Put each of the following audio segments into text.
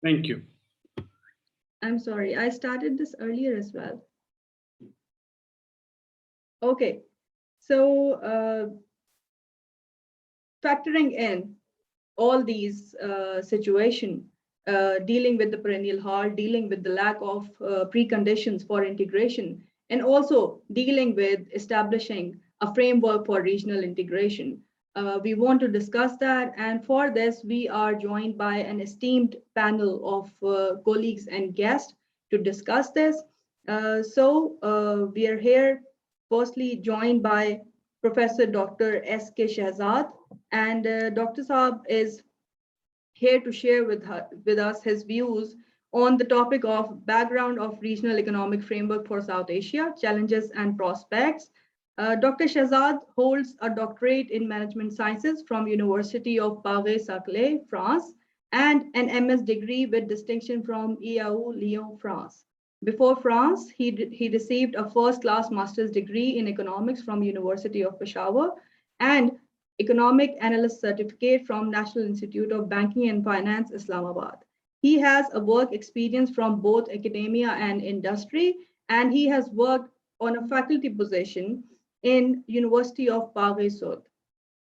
Thank you. I'm sorry, I started this earlier as well. Okay, so factoring in all these situations, dealing with the perennial halt, dealing with the lack of preconditions for integration, and also dealing with establishing a framework for regional integration. We want to discuss that, and for this, we are joined by an esteemed panel of colleagues and guests to discuss this. We are here, firstly, joined by Professor Dr. S.K. Shahzad, and Dr. Saab is here to share with us his views on the topic of background of regional economic framework for South Asia, challenges and prospects. Dr. Shahzad holds a doctorate in management sciences from University of Paris-Saclay, France, and an MS degree with distinction from IAU Lyon, France. Before France, he received a first-class master's degree in economics from University of Peshawar and economic analyst certificate from National Institute of Banking and Finance, Islamabad. He has a work experience from both academia and industry, and he has worked on a faculty position in University of Paris-Sud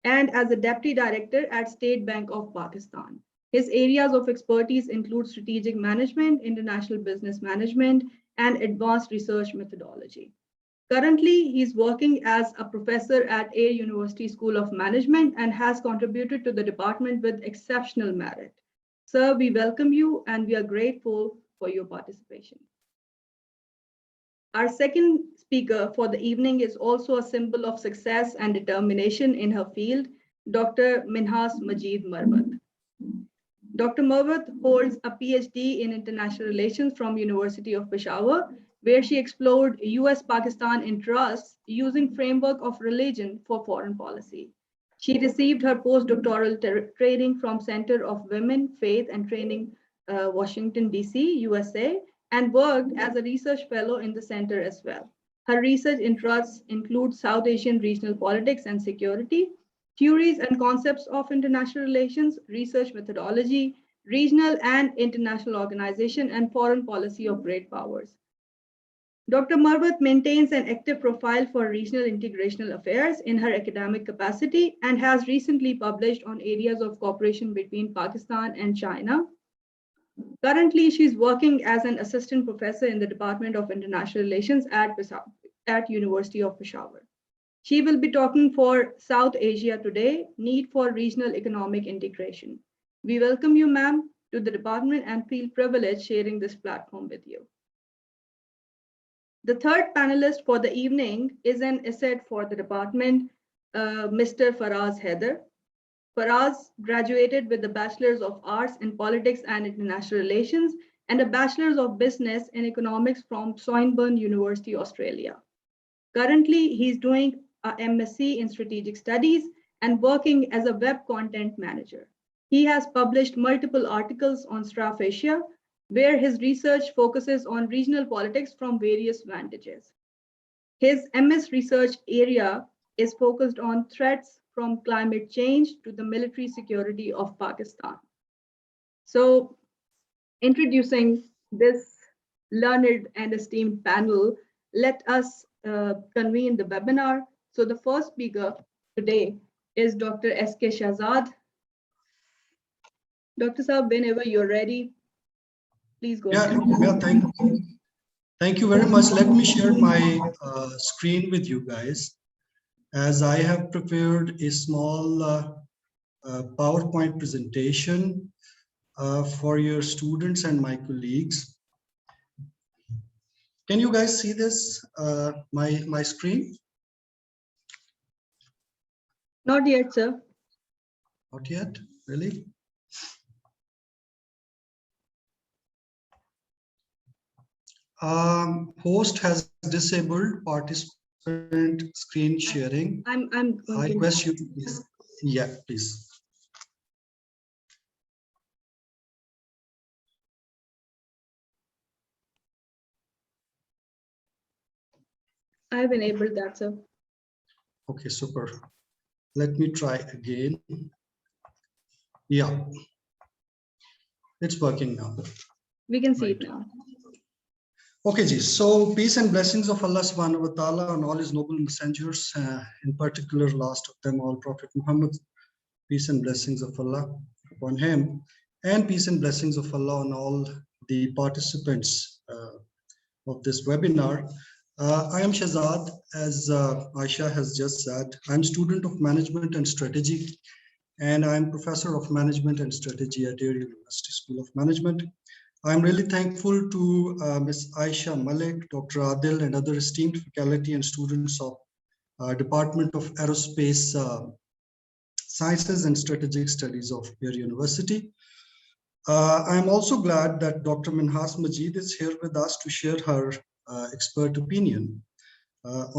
and as a deputy director at State Bank of Pakistan. His areas of expertise include strategic management, international business management, and advanced research methodology. Currently, he's working as a professor at Air University School of Management and has contributed to the department with exceptional merit. Sir, we welcome you and we are grateful for your participation. Our second speaker for the evening is also a symbol of success and determination in her field, Dr. Minhas Majid Marwat. Dr. Marwat holds a PhD in international relations from University of Peshawar, where she explored US-Pakistan interests using framework of religion for foreign policy. She received her postdoctoral training from Center of Women, Faith and Training, Washington, D.C., USA, and worked as a research fellow in the center as well. Her research interests include South Asian regional politics and security, theories and concepts of international relations, research methodology, regional and international organization, and foreign policy of great powers. Dr. Marwat maintains an active profile for regional integrational affairs in her academic capacity and has recently published on areas of cooperation between Pakistan and China. Currently, she's working as an assistant professor in the Department of International Relations at University of Peshawar. She will be talking for South Asia today, need for regional economic integration. We welcome you, ma'am, to the department and feel privileged sharing this platform with you. The third panelist for the evening is an asset for the department, Mr. Faraz Haider. Faraz graduated with a Bachelor's of Arts in Politics and International Relations and a Bachelor's of Business in Economics from Swinburne University, Australia. Currently, he's doing a MSc in Strategic Studies and working as a web content manager. He has published multiple articles on StrafAsia, where his research focuses on regional politics from various vantages. His MS research area is focused on threats from climate change to the military security of Pakistan. So, introducing this learned and esteemed panel, let us convene the webinar. So the first speaker today is Dr. S.K. Shahzad. Dr. Saab, whenever you're ready, please go ahead. Thank you very much. Let me share my screen with you guys, as I have prepared a small PowerPoint presentation for your students and my colleagues. Can you guys see this, my screen? Not yet, sir. Not yet, really? Host has disabled participant screen sharing. I request you to please. Yeah, please. I've enabled that, sir. Okay, super. Let me try again. Yeah. It's working now. We can see Right. it now. Okay, ji. So peace and blessings of Allah subhanahu wa ta'ala on all his noble messengers, in particular, last of them all, Prophet Muhammad. Peace and blessings of Allah upon him, and peace and blessings of Allah on all the participants of this webinar. I am Shazad, as Aisha has just said. I'm student of management and strategy, and I'm professor of management and strategy at Yale University School of Management. I'm really thankful to Ms. Aisha Malik, Dr. Adil, and other esteemed faculty and students of Department of Aerospace Sciences and Strategic Studies of Yale University. I'm also glad that Dr. Minhas Majid is here with us to share her expert opinion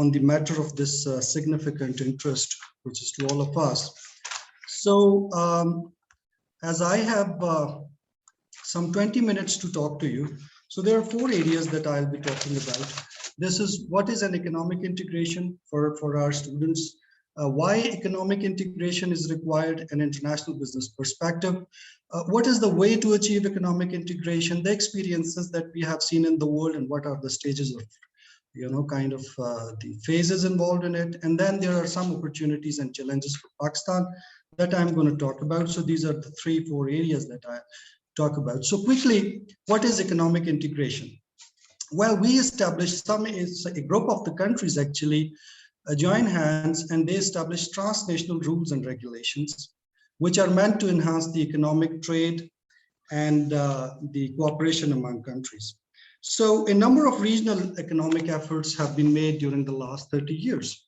on the matter of this significant interest, which is to all of us. So as I have some 20 minutes to talk to you. So there are 4 areas that I'll be talking about. This is what is an economic integration for our students, why economic integration is required, an international business perspective, what is the way to achieve economic integration, the experiences that we have seen in the world, and what are the stages of, kind of the phases involved in it. And then there are some opportunities and challenges for Pakistan that I'm going to talk about. So these are the 3-4 areas that I talk about. So quickly, what is economic integration? Well, we established a group of the countries actually join hands, and they establish transnational rules and regulations, which are meant to enhance the economic trade and the cooperation among countries. So a number of regional economic efforts have been made during the last 30 years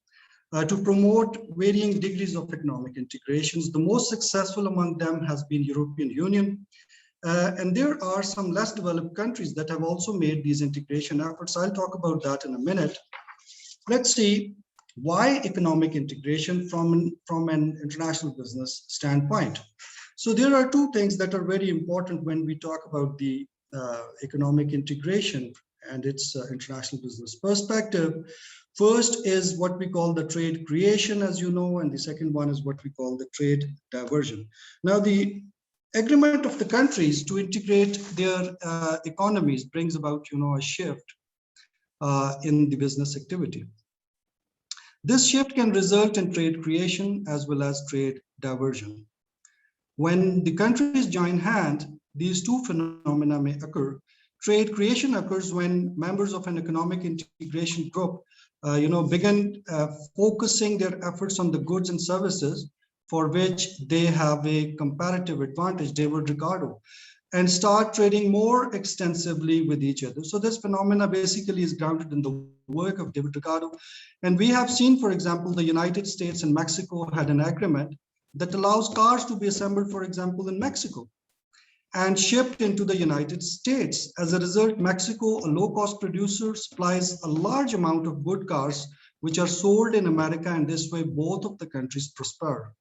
to promote varying degrees of economic integrations. The most successful among them has been European Union. And there are some less developed countries that have also made these integration efforts. I'll talk about that in a minute. Let's see why economic integration from an international business standpoint. So there are 2 things that are very important when we talk about the economic integration and its international business perspective. First is what we call the trade creation, as you know, and the second one is what we call the trade diversion. Now, the agreement of the countries to integrate their economies brings about, a shift in the business activity. This shift can result in trade creation as well as trade diversion. When the countries join hands, these 2 phenomena may occur. Trade creation occurs when members of an economic integration group, begin focusing their efforts on the goods and services for which they have a comparative advantage, David Ricardo, and start trading more extensively with each other. So this phenomena basically is grounded in the work of David Ricardo. And we have seen, for example, the United States and Mexico had an agreement that allows cars to be assembled, for example, in Mexico and shipped into the United States. As a result, Mexico, a low-cost producer, supplies a large amount of good cars which are sold in America, and this way both of the countries prosper.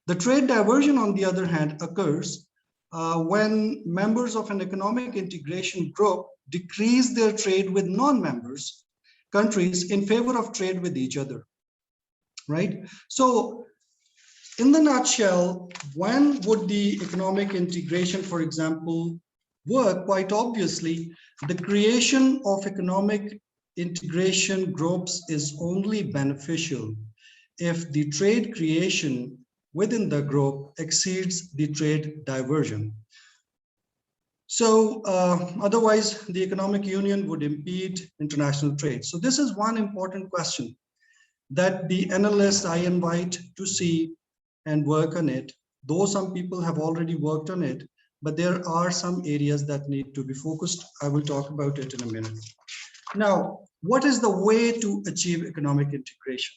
The trade diversion, on the other hand, occurs when members of an economic integration group decrease their trade with non-members countries in favor of trade with each other, right? So in the nutshell, when would the economic integration, for example, work? Quite obviously, the creation of economic integration groups is only beneficial if the trade creation within the group exceeds the trade diversion. So otherwise, the economic union would impede international trade. So this is one important question that the analysts I invite to see and work on it, though some people have already worked on it, but there are some areas that need to be focused. I will talk about it in a minute. Now, what is the way to achieve economic integration?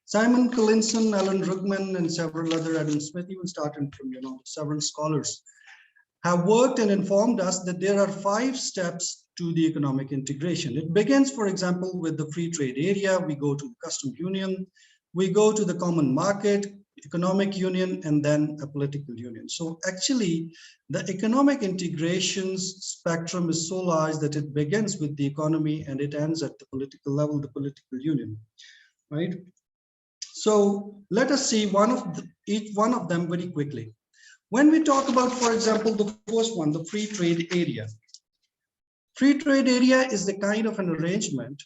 Simon Collinson, Alan Rugman, and several other, Adam Smith, even starting from, several scholars, have worked and informed us that there are 5 steps to the economic integration. It begins, for example, with the free trade area. We go to customs union, we go to the common market, economic union, and then a political union. So actually, the economic integrations spectrum is so large that it begins with the economy and it ends at the political level, the political union, right? So let us see each one of them very quickly. When we talk about, for example, the first one, the free trade area. Free trade area is the kind of an arrangement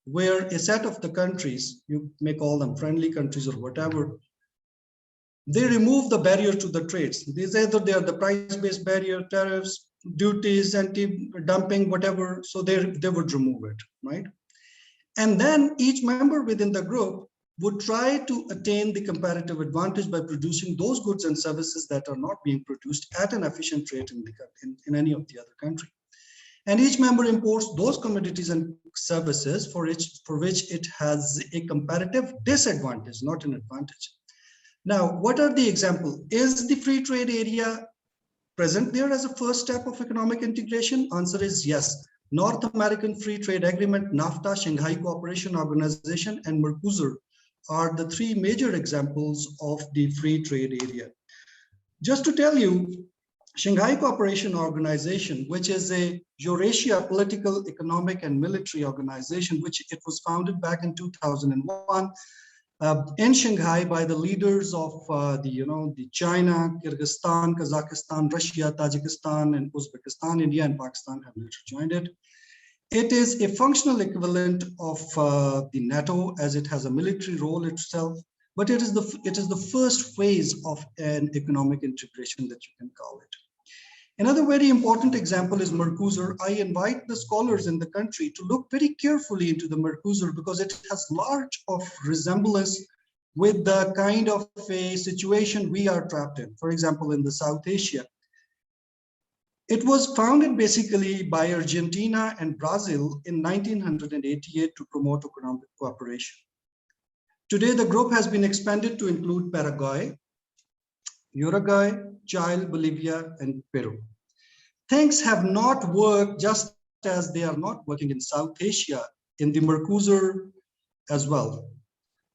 where a set of the countries, you may call them friendly countries or whatever, they remove the barrier to the trades. These either they are the price-based barrier, tariffs, duties, anti-dumping, whatever, so they would remove it, right? And then each member within the group would try to attain the comparative advantage by producing those goods and services that are not being produced at an efficient rate in any of the other country. And each member imports those commodities and services for which it has a comparative disadvantage, not an advantage. Now, what are the examples? Is the free trade area present there as a first step of economic integration? Answer is yes. North American Free Trade Agreement, NAFTA, Shanghai Cooperation Organization, and Mercosur are the three major examples of the free trade area. Just to tell you, Shanghai Cooperation Organization, which is a Eurasia political, economic, and military organization, which it was founded back in 2001 in Shanghai by the leaders of the China, Kyrgyzstan, Kazakhstan, Russia, Tajikistan, and Uzbekistan. India and Pakistan have later joined it. It is a functional equivalent of the NATO, as it has a military role itself, but it is the first phase of an economic integration that you can call it. Another very important example is Mercosur. I invite the scholars in the country to look very carefully into the Mercosur because it has large of resemblance with the kind of a situation we are trapped in. For example, in the South Asia, it was founded basically by Argentina and Brazil in 1988 to promote economic cooperation. Today, the group has been expanded to include Paraguay, Uruguay, Chile, Bolivia, and Peru. Things have not worked just as they are not working in South Asia, in the Mercosur as well.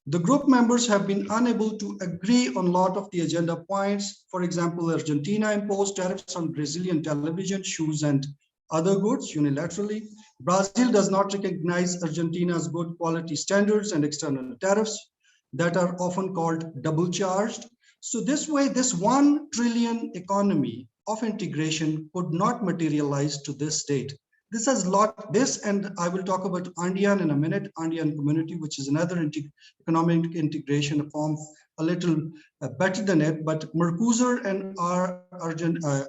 The group members have been unable to agree on a lot of the agenda points. For example, Argentina imposed tariffs on Brazilian television, shoes, and other goods unilaterally. Brazil does not recognize Argentina's good quality standards and external tariffs that are often called double charged. So this way, this 1 trillion economy of integration could not materialize to this date. This has and I will talk about Andean in a minute, Andean community, which is another economic integration form a little better than it, but Mercosur and our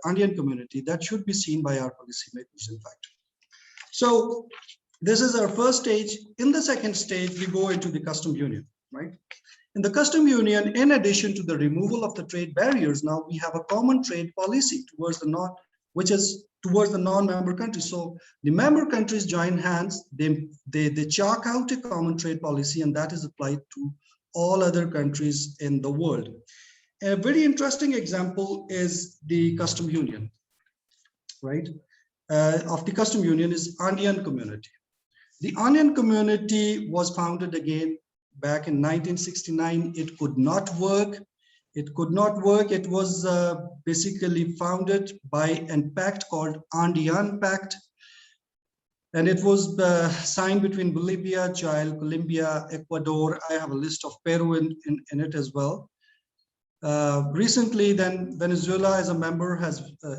Andean community, that should be seen by our policymakers, in fact. So this is our first stage. In the second stage, we go into the custom union, right? In the custom union, in addition to the removal of the trade barriers, now we have a common trade policy towards the non-member countries. So the member countries join hands, they chalk out a common trade policy, and that is applied to all other countries in the world. A very interesting example is the custom union, right? Of the custom union is Andean community. The Andean community was founded again back in 1969. It could not work. It could not work. It was basically founded by a pact called Andean Pact. And it was signed between Bolivia, Chile, Colombia, Ecuador. I have a list of Peru in it as well. Recently, then Venezuela as a member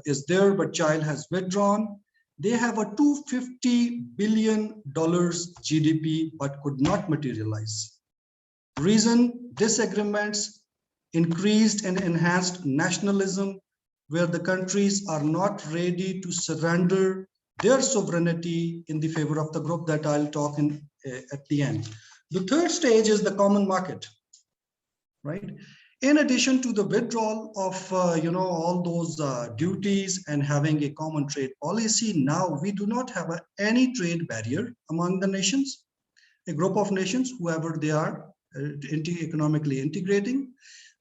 is there, but Chile has withdrawn. They have a $250 billion GDP, but could not materialize. Reason: disagreements, increased and enhanced nationalism, where the countries are not ready to surrender their sovereignty in the favor of the group that I'll talk at the end. The third stage is the common market, right? In addition to the withdrawal of all those duties and having a common trade policy, now we do not have any trade barrier among the nations, a group of nations, whoever they are, economically integrating.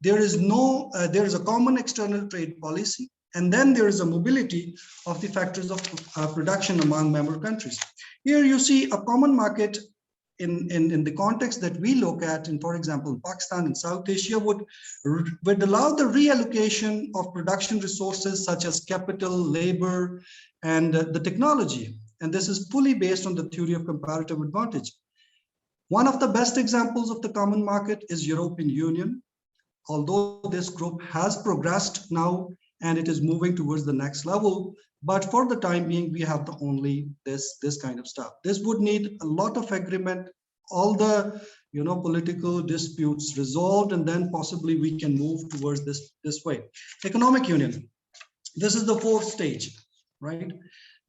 There is a common external trade policy, and then there is a mobility of the factors of production among member countries. Here you see a common market in the context that we look at, in, for example, Pakistan and South Asia, would allow the reallocation of production resources such as capital, labor, and the technology. And this is fully based on the theory of comparative advantage. One of the best examples of the common market is European Union. Although this group has progressed now and it is moving towards the next level. But for the time being, we have the only this kind of stuff. This would need a lot of agreement, all the political disputes resolved, and then possibly we can move towards this way. Economic union. This is the fourth stage, right?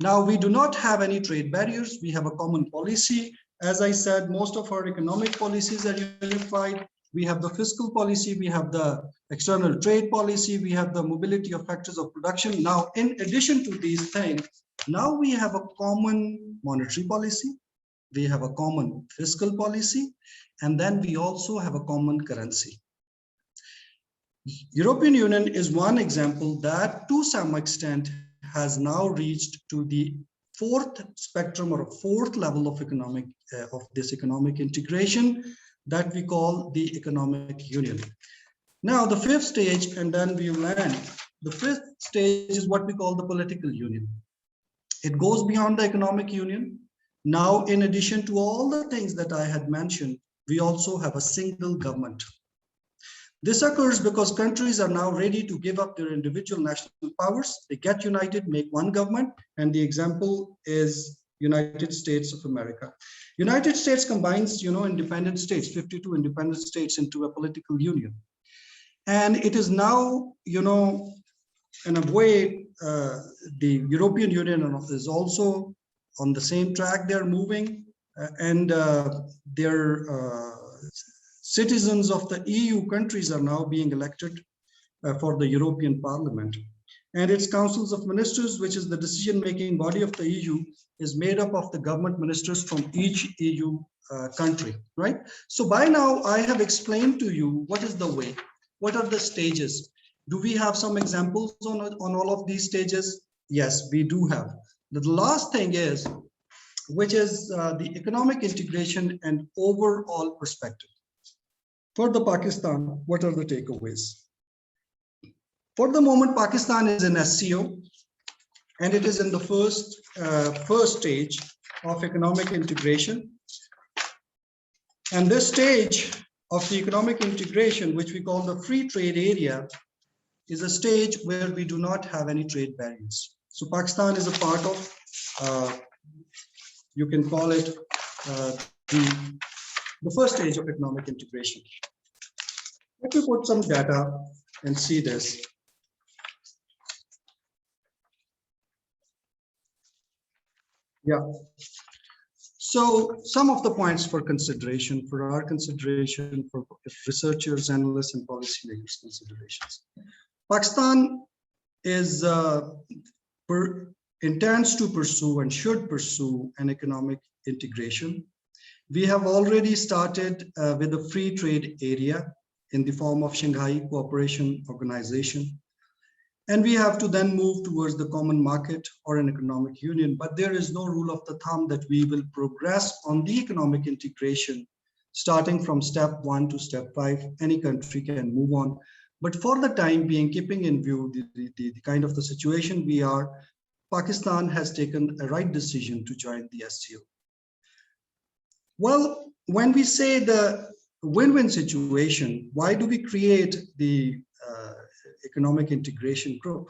Now we do not have any trade barriers. We have a common policy. As I said, most of our economic policies are unified. We have the fiscal policy, we have the external trade policy, we have the mobility of factors of production. Now, in addition to these things, now we have a common monetary policy, we have a common fiscal policy, and then we also have a common currency. European Union is one example that to some extent has now reached to the fourth spectrum or fourth level of this economic integration that we call the economic union. Now the fifth stage, and then we land. The fifth stage is what we call the political union. It goes beyond the economic union. Now, in addition to all the things that I had mentioned, we also have a single government. This occurs because countries are now ready to give up their individual national powers. They get united, make one government, and the example is United States of America. United States combines, independent states, 52 independent states into a political union. And it is now, in a way, the European Union is also on the same track they're moving, and their citizens of the EU countries are now being elected for the European Parliament. And its councils of ministers, which is the decision-making body of the EU, is made up of the government ministers from each EU country, right? So by now, I have explained to you what is the way, what are the stages. Do we have some examples on all of these stages? Yes, we do have. The last thing is, which is the economic integration and overall perspective. For the Pakistan, what are the takeaways? For the moment, Pakistan is in SCO, and it is in the first stage of economic integration. And this stage of the economic integration, which we call the free trade area, is a stage where we do not have any trade barriers. So Pakistan is a part of, you can call it the first stage of economic integration. Let me put some data and see this. Yeah. So some of the points for consideration, for our consideration, for researchers, analysts, and policymakers' considerations. Pakistan is intends to pursue and should pursue an economic integration. We have already started with a free trade area in the form of Shanghai Cooperation Organization. And we have to then move towards the common market or an economic union. But there is no rule of the thumb that we will progress on the economic integration starting from step 1 to step 5. Any country can move on. But for the time being, keeping in view the kind of the situation we are, Pakistan has taken a right decision to join the SCO. Well, when we say the win-win situation, why do we create the economic integration group?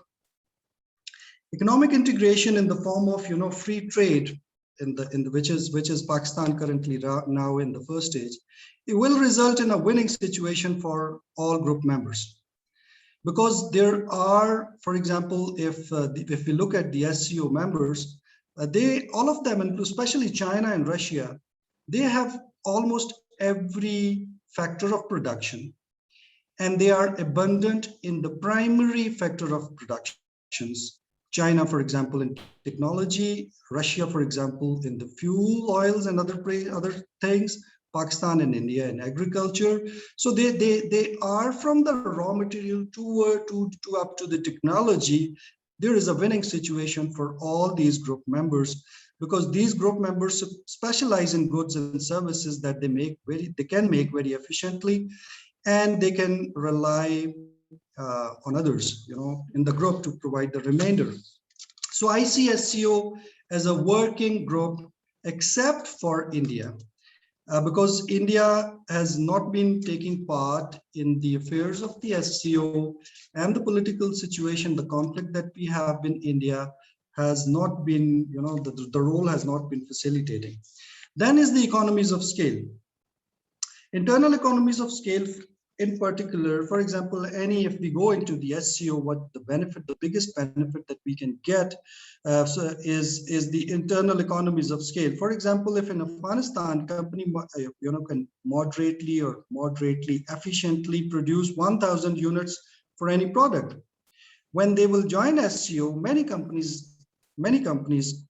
Economic integration in the form of free trade, which is Pakistan currently now in the first stage, it will result in a winning situation for all group members. Because there are, for example, if we look at the SCO members, all of them, especially China and Russia, they have almost every factor of production, and they are abundant in the primary factor of productions. China, for example, in technology, Russia, for example, in the fuel, oils, and other things, Pakistan and India in agriculture. So they are from the raw material to up to the technology. There is a winning situation for all these group members, because these group members specialize in goods and services that they can make very efficiently, and they can rely on others, in the group to provide the remainder. So I see SCO as a working group, except for India. because India has not been taking part in the affairs of the SCO, and the political situation, the conflict that we have in India has not been, the role has not been facilitating. Then is the economies of scale. Internal economies of scale in particular, for example, if we go into the SCO, what the benefit, the biggest benefit that we can get is the internal economies of scale. For example, if in Afghanistan, company can moderately efficiently produce 1,000 units for any product, when they will join SCO, many companies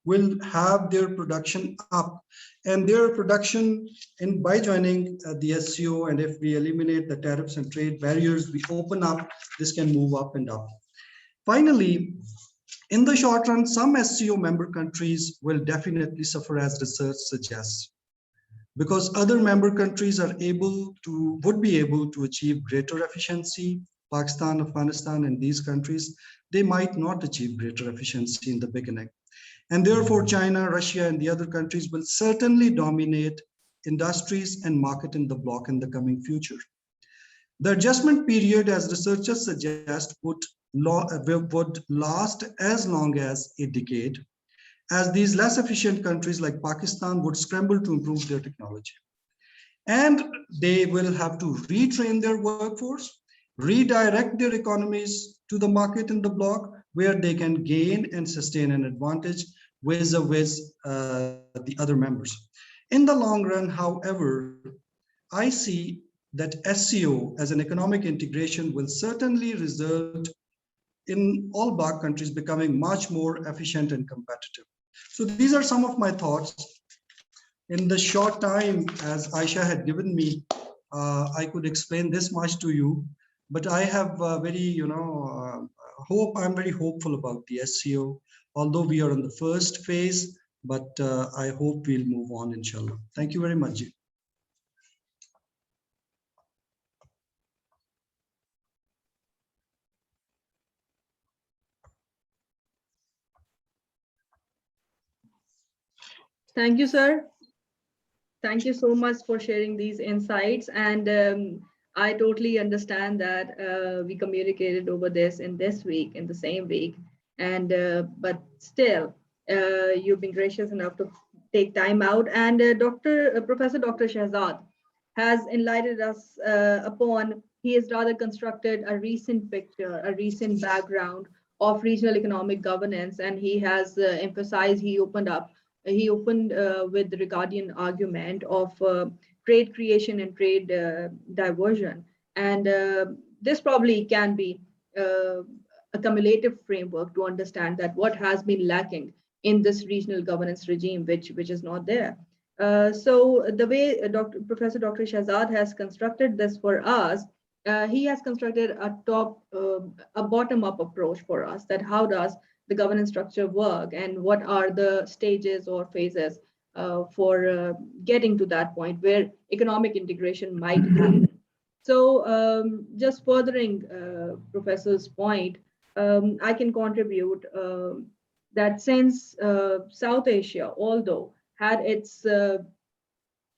will have their production up, and their production, and by joining the SCO, and if we eliminate the tariffs and trade barriers, we open up, this can move up and up. Finally, in the short run, some SCO member countries will definitely suffer, as research suggests, because other member countries would be able to achieve greater efficiency. Pakistan, Afghanistan, and these countries, they might not achieve greater efficiency in the beginning. And therefore, China, Russia, and the other countries will certainly dominate industries and market in the bloc in the coming future. The adjustment period, as researchers suggest, would last as long as a decade, as these less efficient countries like Pakistan would scramble to improve their technology. And they will have to retrain their workforce, redirect their economies to the market in the bloc, where they can gain and sustain an advantage vis-a-vis the other members. In the long run, however, I see that SCO as an economic integration will certainly result in all bloc countries becoming much more efficient and competitive. So these are some of my thoughts. In the short time, as Aisha had given me, I could explain this much to you, but I have I'm very hopeful about the SCO, although we are in the first phase, but I hope we'll move on, inshallah. Thank you very much. Thank you, sir. Thank you so much for sharing these insights. And I totally understand that we communicated over this in this week, in the same week. And but still, you've been gracious enough to take time out. And Professor Dr. Shahzad has enlightened us upon, he has rather constructed a recent picture, a recent background of regional economic governance. And he has emphasized, he opened with the Ricardian argument of trade creation and trade diversion. And this probably can be a cumulative framework to understand that what has been lacking in this regional governance regime, which is not there. So the way Professor Dr. Shahzad has constructed this for us, he has constructed a bottom-up approach for us, that how does the governance structure work and what are the stages or phases for getting to that point where economic integration might happen. So just furthering Professor's point, I can contribute that since South Asia, although had its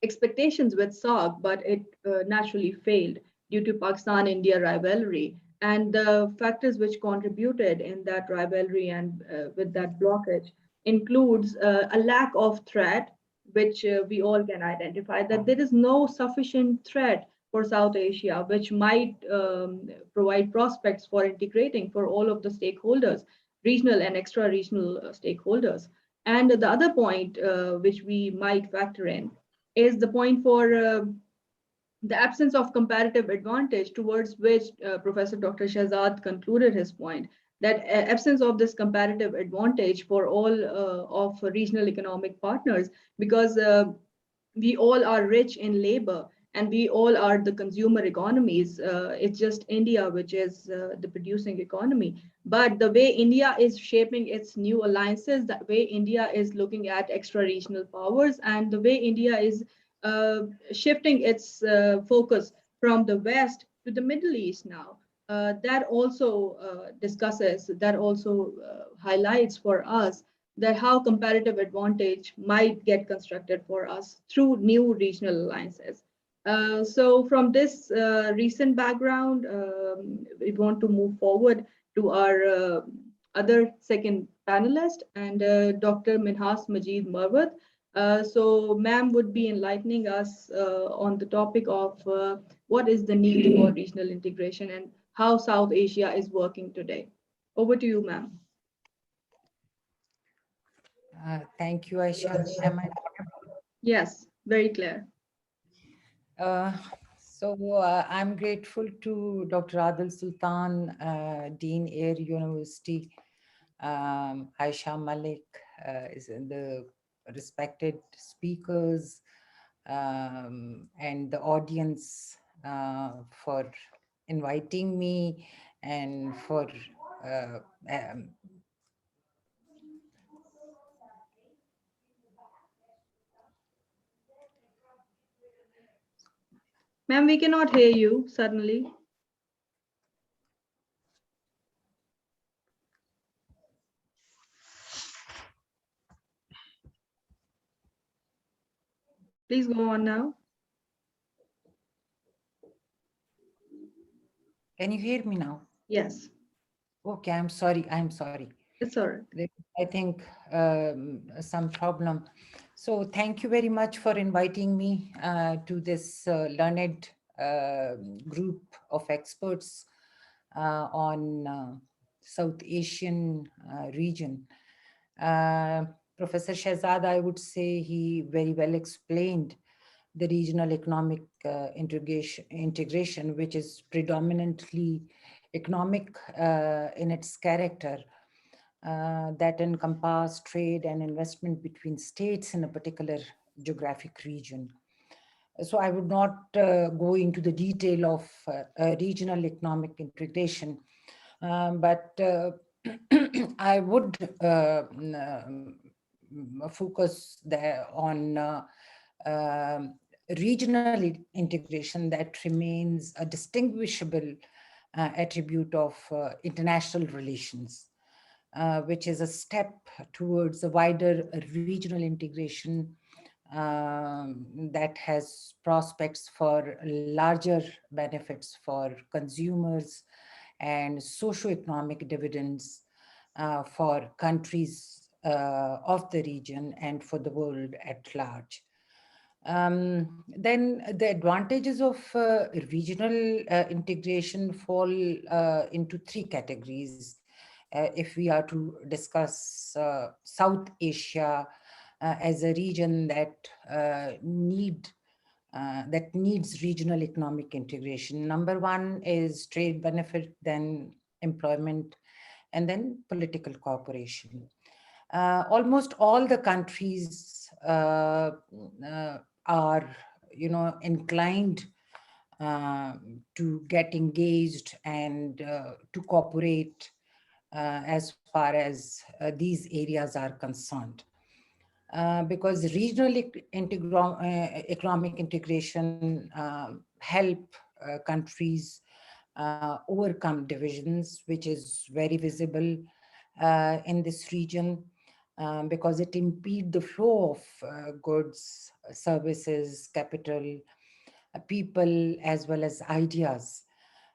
expectations with SAARC, but it naturally failed due to Pakistan-India rivalry. And the factors which contributed in that rivalry and with that blockage includes a lack of threat, which we all can identify, that there is no sufficient threat for South Asia, which might provide prospects for integrating for all of the stakeholders, regional and extra-regional stakeholders. And the other point which we might factor in is the point for the absence of comparative advantage, towards which Professor Dr. Shahzad concluded his point, that absence of this comparative advantage for all of regional economic partners, because we all are rich in labor and we all are the consumer economies. It's just India which is the producing economy. But the way India is shaping its new alliances, the way India is looking at extra regional powers, and the way India is shifting its focus from the West to the Middle East now, that also highlights for us that how comparative advantage might get constructed for us through new regional alliances. So from this recent background, we want to move forward to our other second panelist and Dr. Minhas Majid Marwat. So ma'am would be enlightening us on the topic of what is the need for regional integration and how South Asia is working today. Over to you, ma'am. Thank you, Aisha. Am I? Yes, very clear. Uh, I'm grateful to Dr. Adil Sultan, Dean Air University, Aisha Malik, is in the respected speakers, and the audience for inviting me and for uh, um, Ma'am, we cannot hear you suddenly. Please go on now. Can you hear me now? Yes, Okay, I'm sorry. I'm sorry. it's all right. I think some problem. So thank you very much for inviting me to this learned group of experts on South Asian region. Professor Shehzad, I would say he very well explained the regional economic integration, which is predominantly economic in its character, that encompass trade and investment between states in a particular geographic region. So I would not go into the detail of regional economic integration, but I would focus there on regional integration that remains a distinguishable attribute of international relations, which is a step towards a wider regional integration that has prospects for larger benefits for consumers and socio-economic dividends for countries of the region and for the world at large. Then the advantages of regional integration fall into three categories. If we are to discuss South Asia as a region that needs regional economic integration. Number one is trade benefit, then employment, and then political cooperation. Almost all the countries are, inclined to get engaged and to cooperate as far as these areas are concerned. Because regional economic integration help countries overcome divisions, which is very visible in this region, because it impede the flow of goods, services, capital, people, as well as ideas.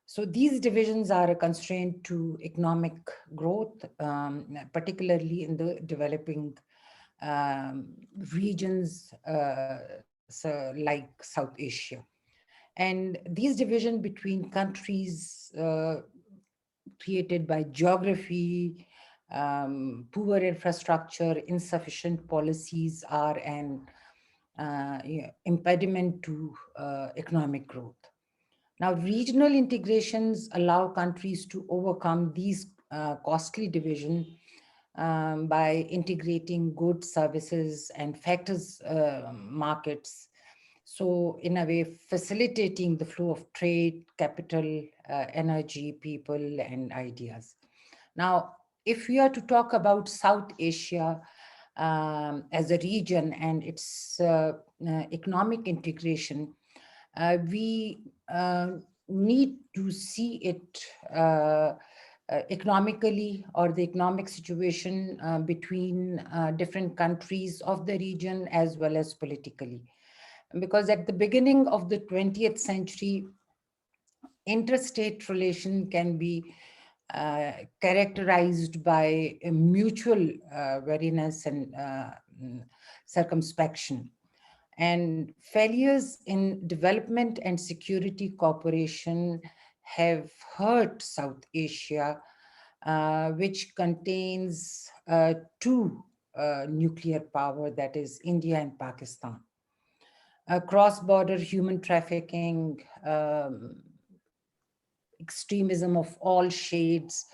So these divisions are a constraint to economic growth, particularly in the developing um, regions like South Asia. And these divisions between countries created by geography, poor infrastructure, insufficient policies are an impediment to economic growth. Now, regional integrations allow countries to overcome these costly divisions by integrating goods, services, and factors markets. So, in a way, facilitating the flow of trade, capital, energy, people, and ideas. Now, if we are to talk about South Asia as a region and its economic integration, we need to see it economically, or the economic situation between different countries of the region, as well as politically. Because at the beginning of the 20th century, interstate relation can be characterized by a mutual wariness and circumspection. And failures in development and security cooperation have hurt South Asia, which contains two nuclear power, that is India and Pakistan. Cross-border human trafficking, extremism of all shades,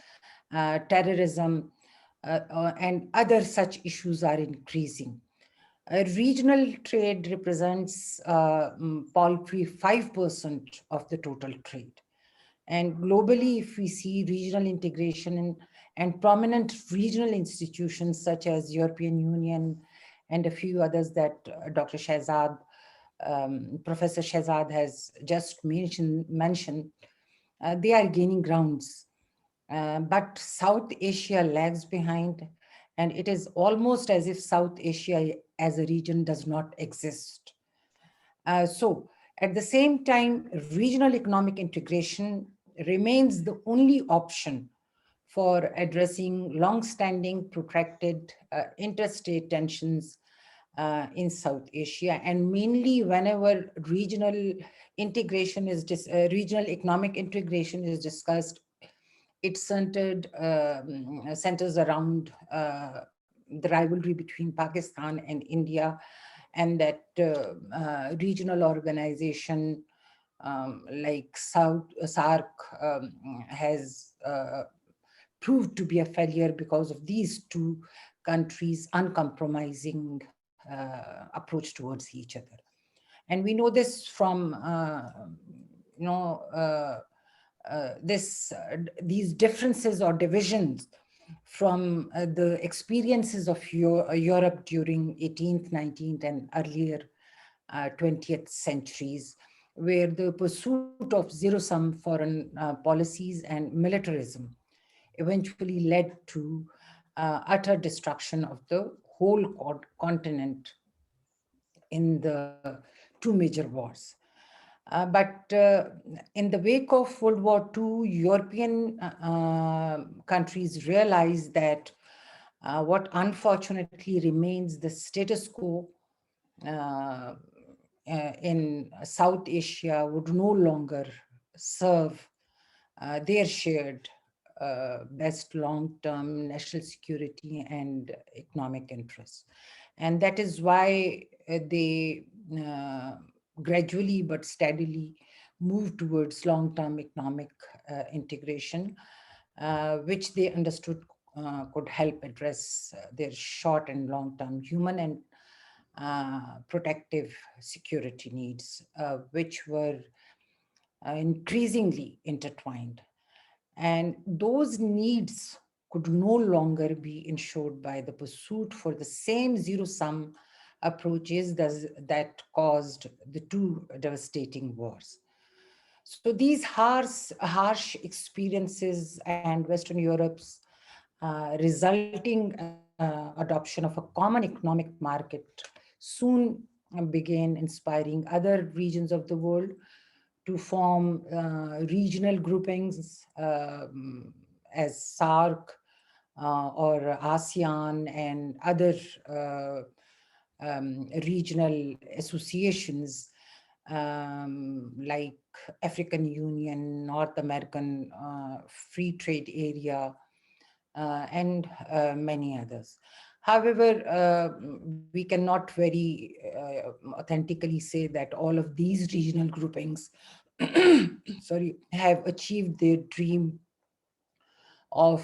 terrorism, and other such issues are increasing. Regional trade represents paltry 5% of the total trade. And globally, if we see regional integration and prominent regional institutions such as European Union and a few others that Dr. Shehzad, Professor Shehzad has just mentioned, they are gaining grounds. But South Asia lags behind, and it is almost as if South Asia as a region does not exist. So, at the same time, regional economic integration remains the only option for addressing long-standing protracted interstate tensions in South Asia, and mainly whenever regional economic integration is discussed, it centers around the rivalry between Pakistan and India, and that regional organization like SARC has proved to be a failure because of these two countries' uncompromising approach towards each other. And we know this from, you know, these differences or divisions from the experiences of Europe during 18th, 19th, and earlier 20th centuries, where the pursuit of zero-sum foreign policies and militarism eventually led to utter destruction of the whole continent in the two major wars. But in the wake of World War II, European countries realized that what unfortunately remains the status quo uh, in South Asia would no longer serve their shared best long-term national security and economic interests. And that is why they gradually but steadily moved towards long-term economic integration, which they understood could help address their short and long-term human and protective security needs, which were increasingly intertwined. And those needs could no longer be ensured by the pursuit for the same zero-sum approaches that caused the two devastating wars. So these harsh experiences and Western Europe's resulting adoption of a common economic market soon began inspiring other regions of the world to form regional groupings as SARC or ASEAN and other regional associations like African Union, North American Free Trade Area, and many others. However, we cannot very authentically say that all of these regional groupings sorry, have achieved their dream of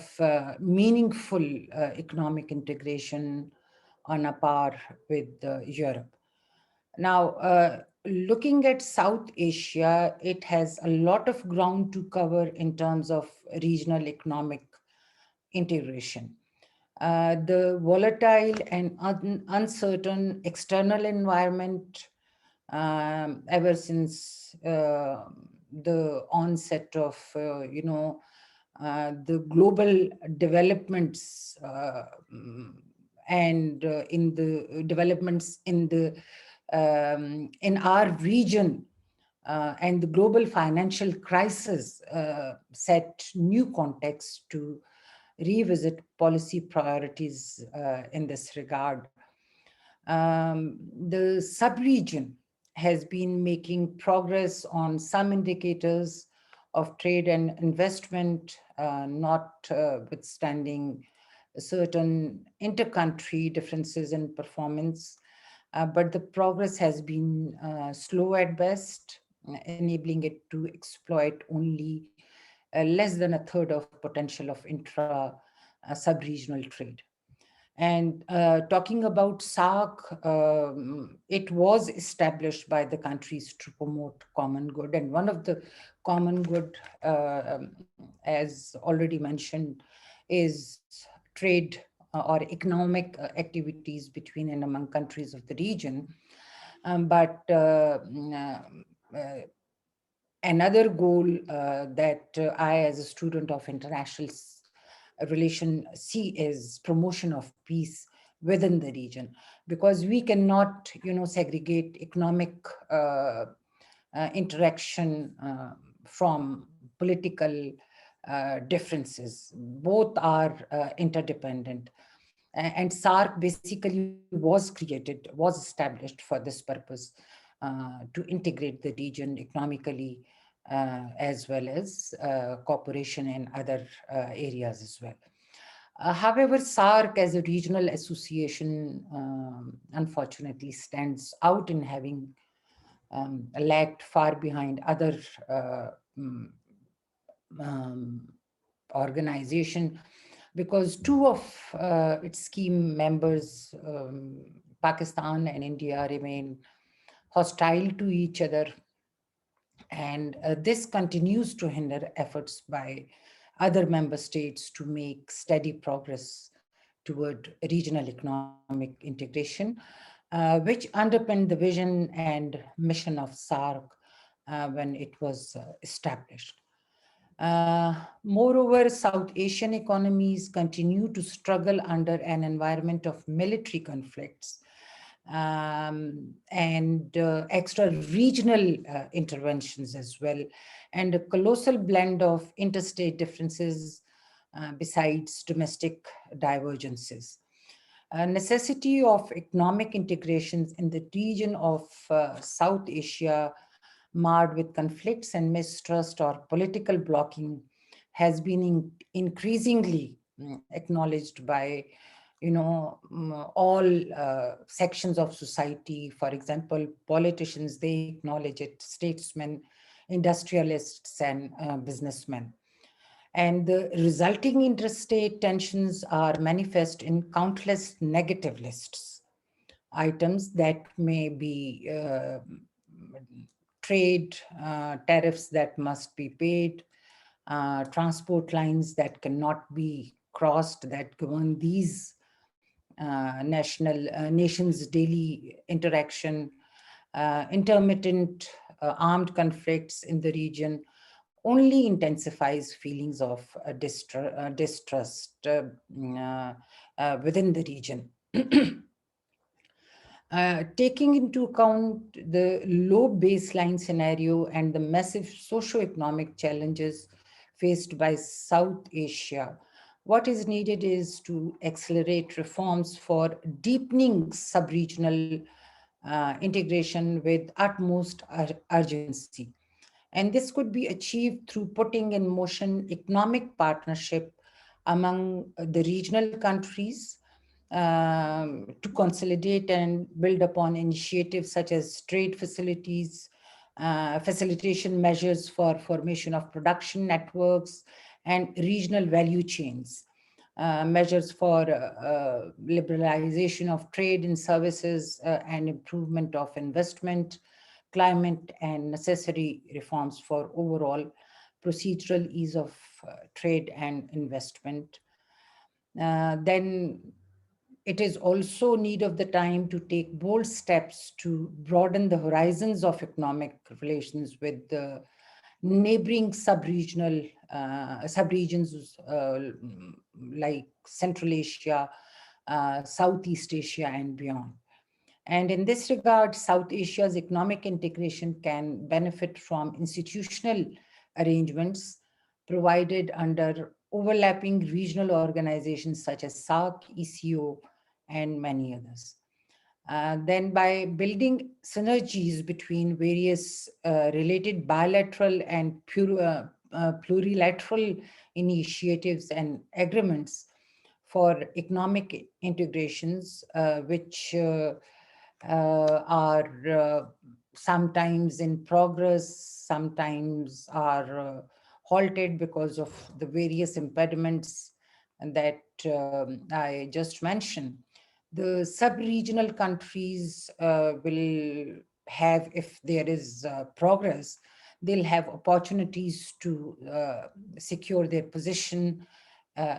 meaningful economic integration on a par with Europe. Now, looking at South Asia, it has a lot of ground to cover in terms of regional economic integration. The volatile and uncertain external environment ever since the onset of, the global developments and in the developments in our region and the global financial crisis set new context to revisit policy priorities in this regard. The sub-region has been making progress on some indicators of trade and investment, notwithstanding certain inter-country differences in performance. But the progress has been slow at best, enabling it to exploit only less than a third of potential of intra sub-regional trade. And talking about SARC, it was established by the countries to promote common good. And one of the common good, as already mentioned, is trade or economic activities between and among countries of the region. But another goal that I, as a student of international relation, see is promotion of peace within the region, because we cannot, segregate economic interaction from political differences. Both are interdependent. And SARC basically was established for this purpose, to integrate the region economically, as well as cooperation in other areas as well. However, SARC as a regional association unfortunately stands out in having lagged far behind other mm, um, organization, because two of its key members, Pakistan and India, remain hostile to each other, and this continues to hinder efforts by other member states to make steady progress toward regional economic integration, which underpinned the vision and mission of SARC when it was established. Moreover, South Asian economies continue to struggle under an environment of military conflicts and extra regional interventions as well, and a colossal blend of interstate differences besides domestic divergences. Necessity of economic integrations in the region of South Asia, marred with conflicts and mistrust or political blocking, has been increasingly acknowledged by all sections of society. For example, politicians, they acknowledge it, statesmen, industrialists, and businessmen. And the resulting interstate tensions are manifest in countless negative lists, items that may be trade tariffs that must be paid, transport lines that cannot be crossed, that govern these nations' daily interaction, intermittent armed conflicts in the region only intensifies feelings of distrust within the region. Taking into account the low baseline scenario and the massive socio-economic challenges faced by South Asia, what is needed is to accelerate reforms for deepening sub-regional integration with utmost urgency. And this could be achieved through putting in motion economic partnership among the regional countries, to consolidate and build upon initiatives such as trade facilities, facilitation measures for formation of production networks and regional value chains, measures for liberalization of trade and services, and improvement of investment climate, and necessary reforms for overall procedural ease of trade and investment. Then it is also need of the time to take bold steps to broaden the horizons of economic relations with the neighboring subregions like Central Asia, Southeast Asia, and beyond. And in this regard, South Asia's economic integration can benefit from institutional arrangements provided under overlapping regional organizations such as SAARC, ECO, and many others. Then by building synergies between various related bilateral and plurilateral initiatives and agreements for economic integrations, which are sometimes in progress, sometimes are halted because of the various impediments that I just mentioned. The sub-regional countries will have, if there is progress, they'll have opportunities to secure their position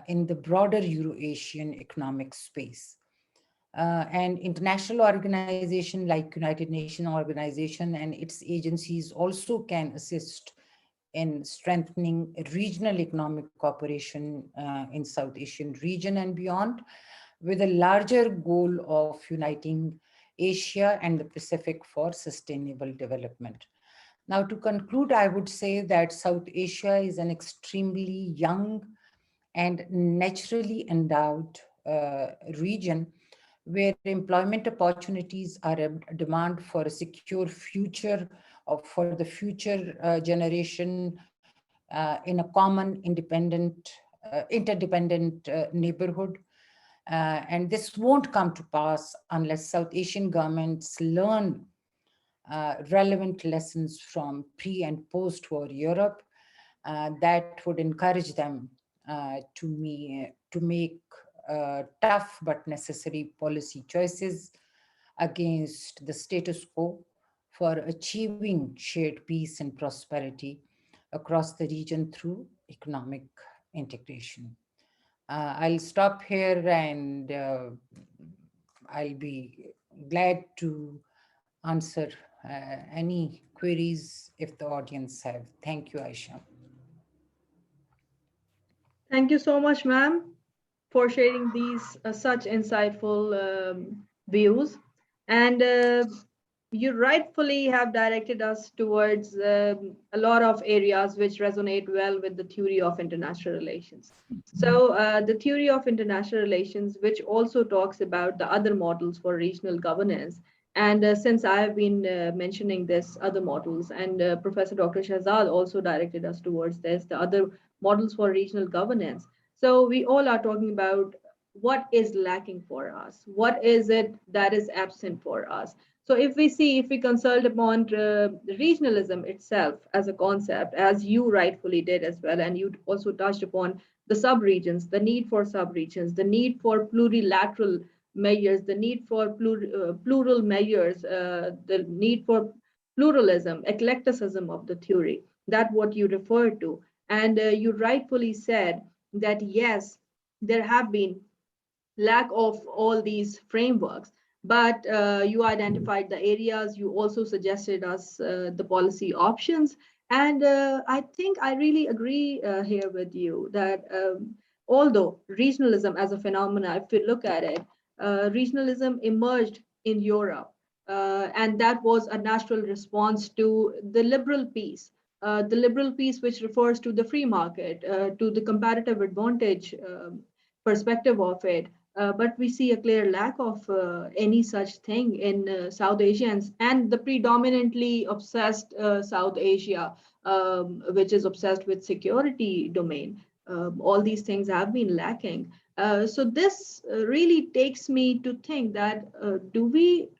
in the broader Euro-Asian economic space. And international organization like United Nations organization and its agencies also can assist in strengthening regional economic cooperation in South Asian region and beyond, with a larger goal of uniting Asia and the Pacific for sustainable development. Now, to conclude, I would say that South Asia is an extremely young and naturally endowed region where employment opportunities are a demand for a secure future of, for the future generation in a common, independent, interdependent neighborhood. And this won't come to pass unless South Asian governments learn relevant lessons from pre and post-war Europe that would encourage them to make tough but necessary policy choices against the status quo for achieving shared peace and prosperity across the region through economic integration. I'll stop here and I'll be glad to answer any queries if the audience have. Thank you, Aisha. Thank you so much, ma'am, for sharing these such insightful views. And you rightfully have directed us towards a lot of areas which resonate well with the theory of international relations. So the theory of international relations, which also talks about the other models for regional governance. And since I have been mentioning this other models, and Professor Dr. Shahzad also directed us towards this, the other models for regional governance. So we all are talking about what is lacking for us, what is it that is absent for us. So if we see, if we consult upon regionalism itself as a concept, as you rightfully did as well, and you also touched upon the subregions, the need for subregions, the need for plurilateral measures, the need for plural measures, the need for pluralism, eclecticism of the theory, that what you referred to. And you rightfully said that yes, there have been lack of all these frameworks, but you identified the areas, you also suggested us the policy options. And I think I really agree here with you that although regionalism as a phenomenon, if we look at it, regionalism emerged in Europe, and that was a natural response to the liberal piece which refers to the free market, to the comparative advantage perspective of it. But we see a clear lack of any such thing in South Asia and the predominantly obsessed South Asia, which is obsessed with security domain. All these things have been lacking. So this really takes me to think that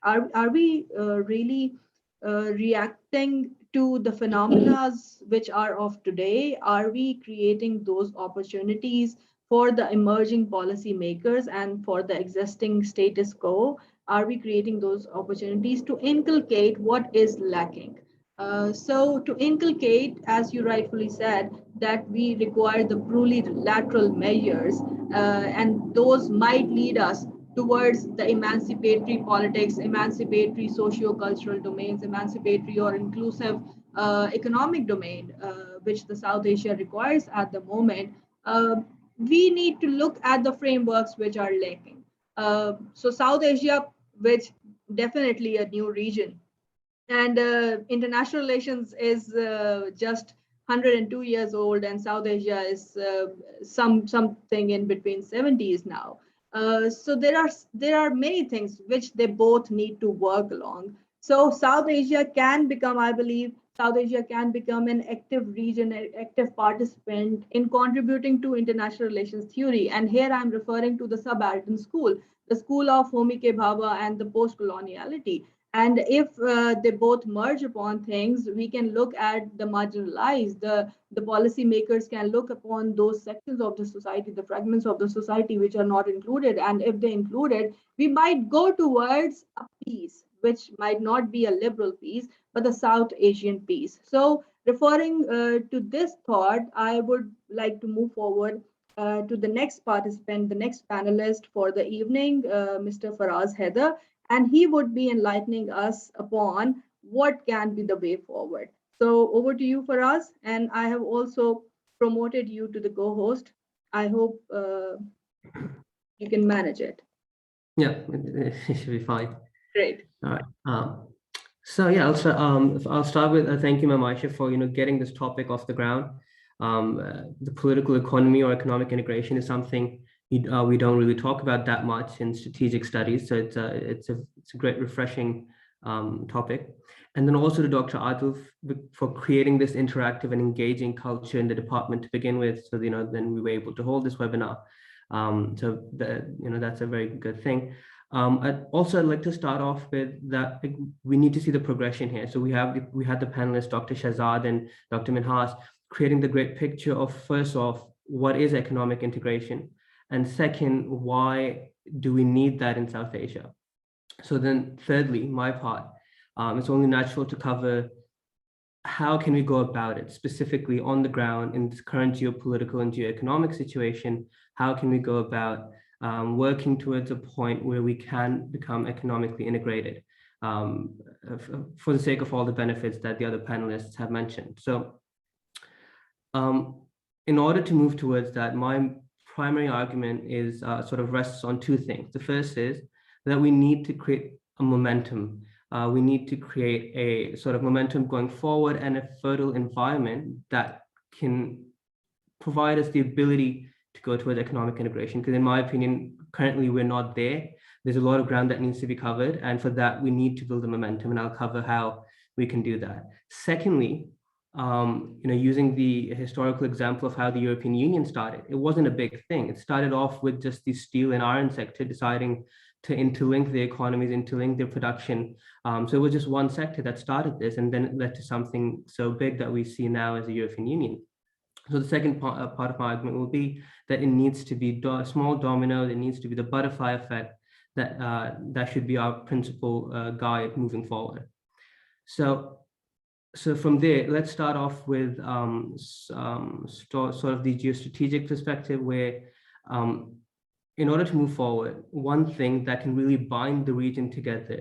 are we really reacting to the phenomena which are of today? Are we creating those opportunities for the emerging policymakers and for the existing status quo? Are we creating those opportunities to inculcate what is lacking? So to inculcate, as you rightfully said, that we require the plurilateral measures, and those might lead us towards the emancipatory politics, emancipatory socio-cultural domains, emancipatory or inclusive economic domain, which the South Asia requires at the moment, we need to look at the frameworks which are lacking. So South Asia, which definitely a new region, and international relations is just 102 years old, and South Asia is something in between 70s now. So there are many things which they both need to work along. So South Asia can become, I believe, South Asia can become an active region, an active participant in contributing to international relations theory. And here I'm referring to the subaltern school, the school of Homi K. Bhabha and the post-coloniality. And if they both merge upon things, we can look at the marginalized, the policymakers can look upon those sections of the society, the fragments of the society which are not included. And if they included, we might go towards a peace, which might not be a liberal peace, but the South Asian peace. So referring to this thought, I would like to move forward to the next participant, the next panelist for the evening, Mr. Faraz Haider, and he would be enlightening us upon what can be the way forward. So over to you, Faraz, and I have also promoted you to the co-host. I hope you can manage it. Yeah, it should be fine. Great. All right. So yeah, I'll start with thank you, Ma'am Aisha, for getting this topic off the ground. The political economy or economic integration is something we don't really talk about that much in strategic studies. So it's a great, refreshing topic. And then also to Dr. Adil for creating this interactive and engaging culture in the department to begin with. So then we were able to hold this webinar. So that's a very good thing. I'd like to start off with that we need to see the progression here. So we had the panelists, Dr. Shahzad and Dr. Minhas, creating the great picture of, first off, what is economic integration? And second, why do we need that in South Asia? So then thirdly, my part, it's only natural to cover how can we go about it, specifically on the ground in this current geopolitical and geoeconomic situation. How can we go about working towards a point where we can become economically integrated for the sake of all the benefits that the other panelists have mentioned. So in order to move towards that, my primary argument is sort of rests on two things. The first is that we need to create a momentum. We need to create a sort of momentum going forward and a fertile environment that can provide us the ability to go towards economic integration. Because in my opinion, currently we're not there. There's a lot of ground that needs to be covered. And for that, we need to build a momentum, and I'll cover how we can do that. Secondly, using the historical example of how the European Union started, it wasn't a big thing. It started off with just the steel and iron sector deciding to interlink their economies, interlink their production. So it was just one sector that started this, and then it led to something so big that we see now as the European Union. So the second part of my argument will be that it needs to be small dominoes. It needs to be the butterfly effect that should be our principal guide moving forward. So from there, let's start off with sort of the geostrategic perspective, where in order to move forward, one thing that can really bind the region together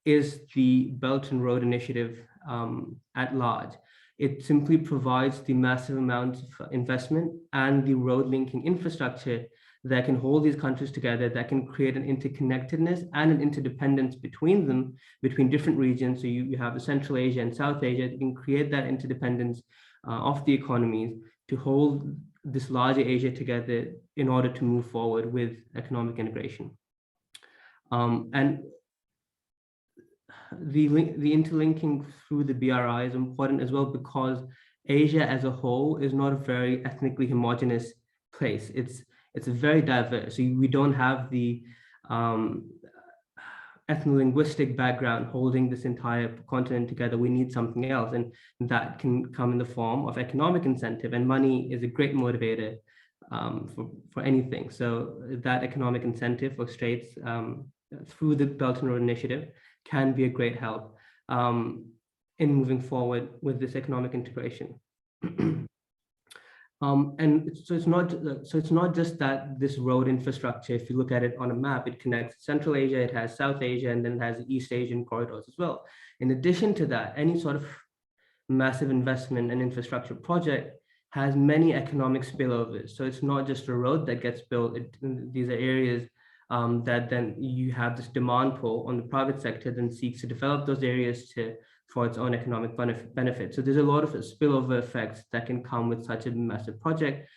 is the Belt and Road Initiative at large. It simply provides the massive amounts of investment and the road linking infrastructure that can hold these countries together, that can create an interconnectedness and an interdependence between them, between different regions. So you have the Central Asia and South Asia. You can create that interdependence of the economies to hold this larger Asia together in order to move forward with economic integration. And the interlinking through the BRI is important as well, because Asia as a whole is not a very ethnically homogeneous place. It's very diverse. So we don't have the ethno-linguistic background holding this entire continent together. We need something else, and that can come in the form of economic incentive, and money is a great motivator for anything. So that economic incentive for states through the Belt and Road Initiative can be a great help in moving forward with this economic integration. And so it's not just that this road infrastructure, if you look at it on a map, it connects Central Asia, it has South Asia, and then it has East Asian corridors as well. In addition to that, any sort of massive investment and infrastructure project has many economic spillovers. So it's not just a road that gets built. These are areas that then you have this demand pull on the private sector, then seeks to develop those areas for its own economic benefit. So there's a lot of spillover effects that can come with such a massive project,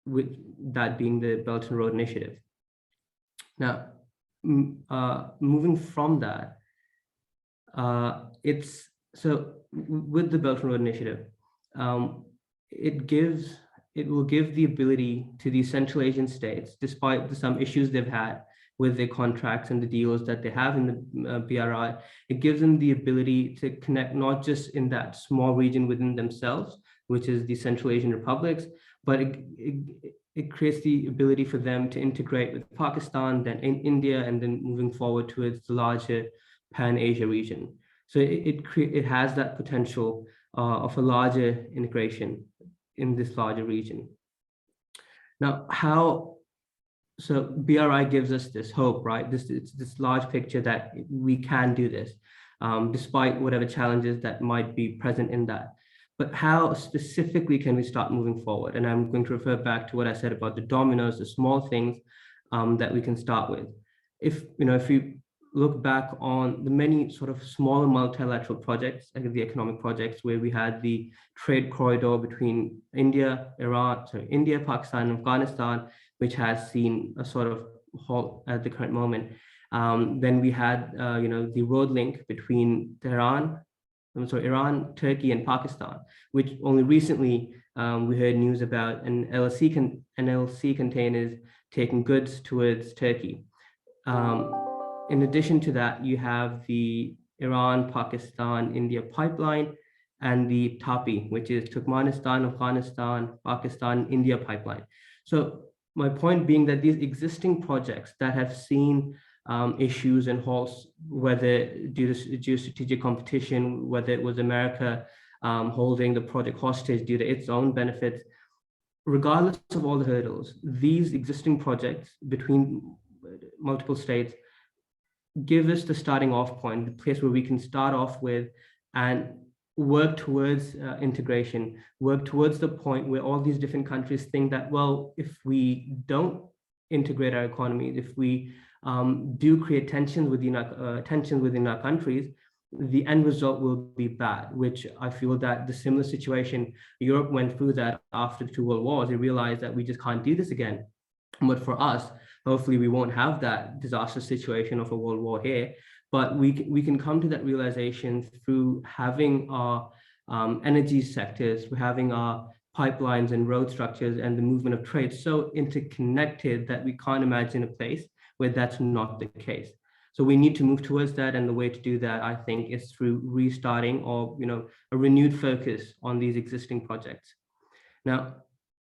with that being the Belt and Road Initiative. Now, moving from that, with the Belt and Road Initiative, it will give the ability to these Central Asian states, despite some issues they've had with their contracts and the deals that they have in the BRI, it gives them the ability to connect not just in that small region within themselves, which is the Central Asian republics, but it creates the ability for them to integrate with Pakistan, then in India, and then moving forward towards the larger Pan-Asia region. So it has that potential of a larger integration in this larger region. Now, so BRI gives us this hope, right? This large picture that we can do this, despite whatever challenges that might be present in that. But how specifically can we start moving forward? And I'm going to refer back to what I said about the dominoes, the small things that we can start with. If we look back on the many sort of smaller multilateral projects, like the economic projects, where we had the trade corridor between India, Pakistan, and Afghanistan, which has seen a sort of halt at the current moment. Then we had, the road link between Iran, Turkey, and Pakistan, which only recently we heard news about an LLC containers taking goods towards Turkey. In addition to that, you have the Iran, Pakistan, India pipeline, and the TAPI, which is Turkmenistan, Afghanistan, Pakistan, India pipeline. So my point being that these existing projects that have seen issues and halts, whether due to geostrategic competition, whether it was America holding the project hostage due to its own benefits, regardless of all the hurdles, these existing projects between multiple states give us the starting off point, the place where we can start off with and work towards integration, work towards the point where all these different countries think that, well, if we don't integrate our economies, if we do create tensions within our countries, the end result will be bad, which I feel that the similar situation, Europe went through that after the 2 world wars. They realized that we just can't do this again. But for us, hopefully we won't have that disastrous situation of a world war here, but we can come to that realization through having our energy sectors, through having our pipelines and road structures and the movement of trade so interconnected that we can't imagine a place where that's not the case. So we need to move towards that, and the way to do that, I think, is through restarting or a renewed focus on these existing projects. Now,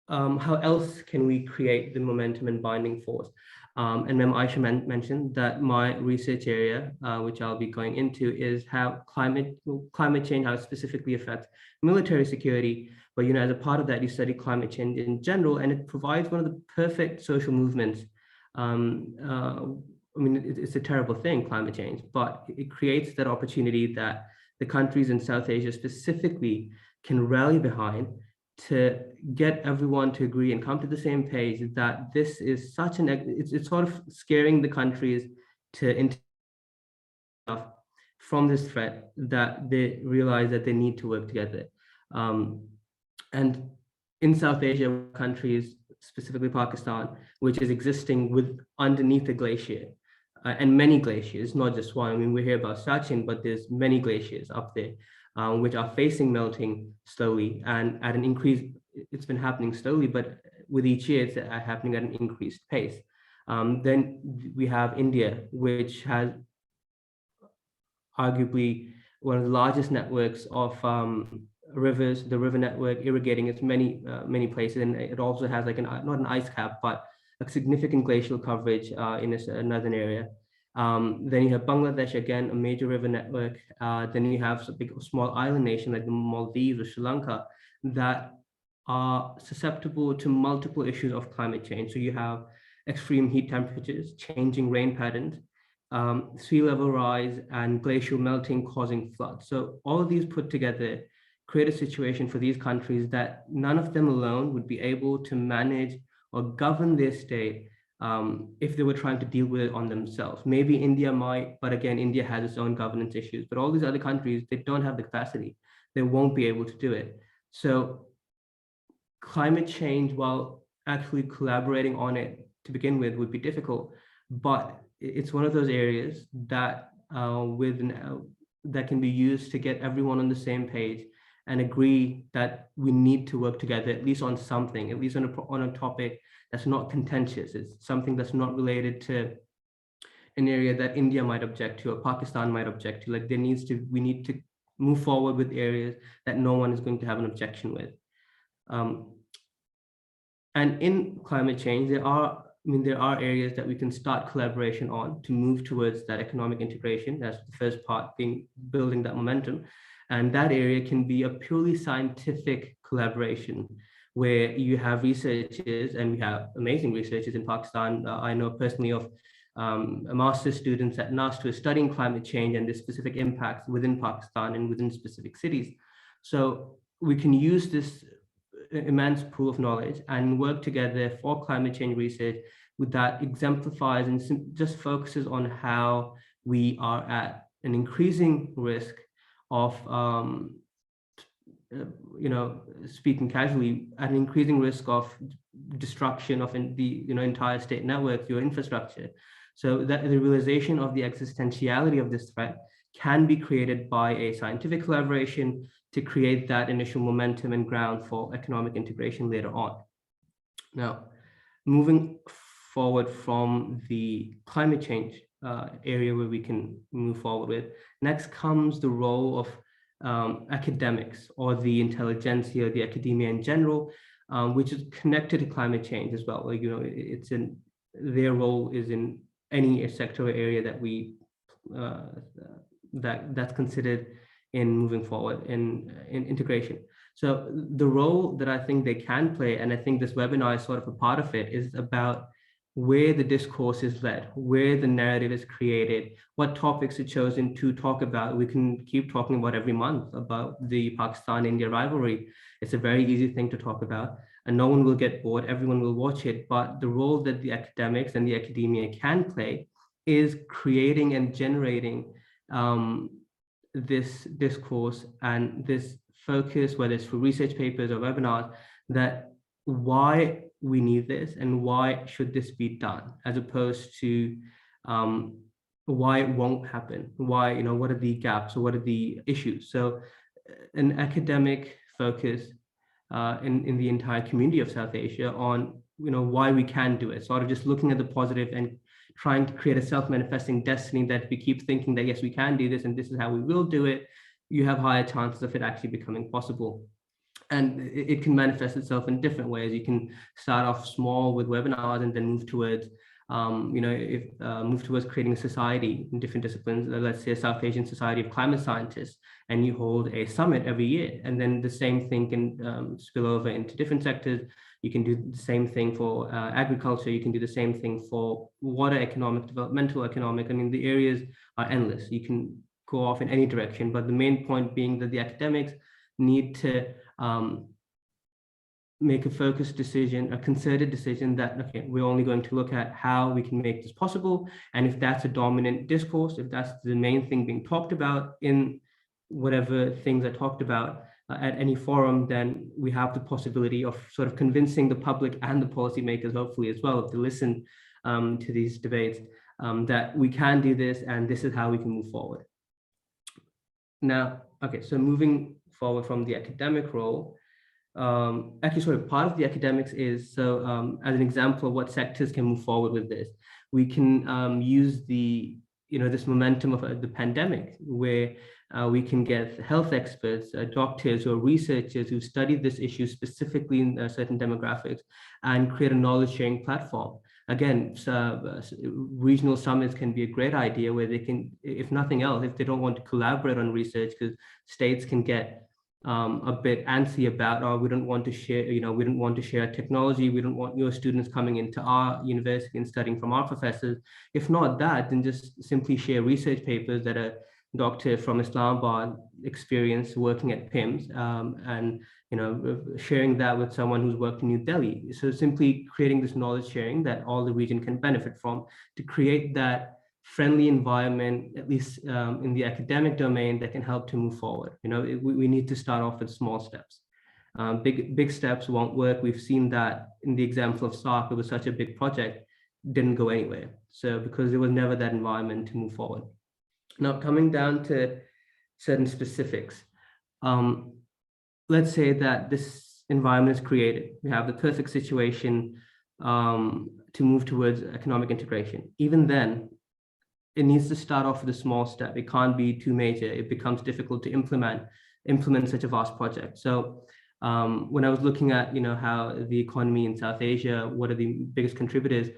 how else can we create the momentum and binding force? And Ma'am Aisha mentioned that my research area, which I'll be going into, is how climate change, how it specifically affects military security. But as a part of that, you study climate change in general, and it provides one of the perfect social movements. It's a terrible thing, climate change, but it creates that opportunity that the countries in South Asia specifically can rally behind to get everyone to agree and come to the same page that this is such it's sort of scaring the countries to from this threat, that they realize that they need to work together. And in South Asia countries, specifically Pakistan, which is existing underneath a glacier, and many glaciers, not just one. We hear about Sachin, but there's many glaciers up there, which are facing melting slowly and at an increase. It's been happening slowly, but with each year it's happening at an increased pace. Then we have India, which has arguably one of the largest networks of rivers, the river network irrigating its many places, and it also has not an ice cap, but a significant glacial coverage in its northern area. Then you have Bangladesh, again, a major river network. Then you have a small island nation like the Maldives or Sri Lanka that are susceptible to multiple issues of climate change. So you have extreme heat temperatures, changing rain patterns, sea level rise, and glacial melting causing floods. So all of these put together create a situation for these countries that none of them alone would be able to manage or govern their state if they were trying to deal with it on themselves. Maybe India might, but again, India has its own governance issues. But all these other countries, they don't have the capacity. They won't be able to do it. So climate change, while actually collaborating on it to begin with, would be difficult, but it's one of those areas that that can be used to get everyone on the same page and agree that we need to work together, at least on something, at least on a topic that's not contentious. It's something that's not related to an area that India might object to or Pakistan might object to. Like we need to move forward with areas that no one is going to have an objection with. And in climate change, there are areas that we can start collaboration on to move towards that economic integration. That's the first part, being building that momentum. And that area can be a purely scientific collaboration where you have researchers, and we have amazing researchers in Pakistan. I know personally of a master's students at NAST who are studying climate change and the specific impacts within Pakistan and within specific cities. So we can use this immense pool of knowledge and work together for climate change research with that exemplifies and just focuses on how we are at an increasing risk of speaking casually, at an increasing risk of destruction of the entire state network, your infrastructure. So that the realization of the existentiality of this threat can be created by a scientific collaboration to create that initial momentum and ground for economic integration later on. Now, moving forward from the climate change area where we can move forward with, next comes the role of academics or the intelligentsia, the academia in general, which is connected to climate change as well. Like, their role is in any sector or area that we that's considered in moving forward in integration. So the role that I think they can play, and I think this webinar is sort of a part of it, is about where the discourse is led, where the narrative is created, what topics are chosen to talk about. We can keep talking about every month about the Pakistan-India rivalry. It's a very easy thing to talk about, and no one will get bored, everyone will watch it. But the role that the academics and the academia can play is creating and generating this discourse and this focus, whether it's for research papers or webinars, that why we need this and why should this be done, as opposed to why it won't happen, why, what are the gaps or what are the issues. So an academic focus in the entire community of South Asia on, why we can do it, sort of just looking at the positive and trying to create a self-manifesting destiny that we keep thinking that, yes, we can do this and this is how we will do it, you have higher chances of it actually becoming possible. And it can manifest itself in different ways. You can start off small with webinars and then move towards, move towards creating a society in different disciplines. Let's say a South Asian Society of Climate Scientists, and you hold a summit every year. And then the same thing can spill over into different sectors. You can do the same thing for agriculture. You can do the same thing for water economic, developmental economic. I mean, the areas are endless. You can go off in any direction, but the main point being that the academics need to make a focused decision, a concerted decision that, okay, we're only going to look at how we can make this possible. And if that's a dominant discourse, if that's the main thing being talked about in whatever things are talked about at any forum, then we have the possibility of sort of convincing the public and the policymakers, hopefully as well, to listen to these debates, that we can do this and this is how we can move forward. Now, okay, so moving forward from the academic role, actually, sorry, part of the academics is, so as an example of what sectors can move forward with this, we can use the, this momentum of the pandemic, where we can get health experts, doctors or researchers who study this issue specifically in certain demographics and create a knowledge sharing platform. Again, regional summits can be a great idea where they can, if nothing else, if they don't want to collaborate on research, because states can get a bit antsy about, or we don't want to share, we don't want to share technology. We don't want your students coming into our university and studying from our professors. If not that, then just simply share research papers that a doctor from Islamabad experienced working at PIMS, and sharing that with someone who's worked in New Delhi. So simply creating this knowledge sharing that all the region can benefit from, to create that friendly environment, at least in the academic domain, that can help to move forward. We need to start off with small steps. Big steps won't work. We've seen that in the example of SARC. It was such a big project, didn't go anywhere. So because there was never that environment to move forward. Now, coming down to certain specifics, let's say that this environment is created. We have the perfect situation to move towards economic integration. Even then, it needs to start off with a small step. It can't be too major. It becomes difficult to implement such a vast project. So when I was looking at how the economy in South Asia, what are the biggest contributors,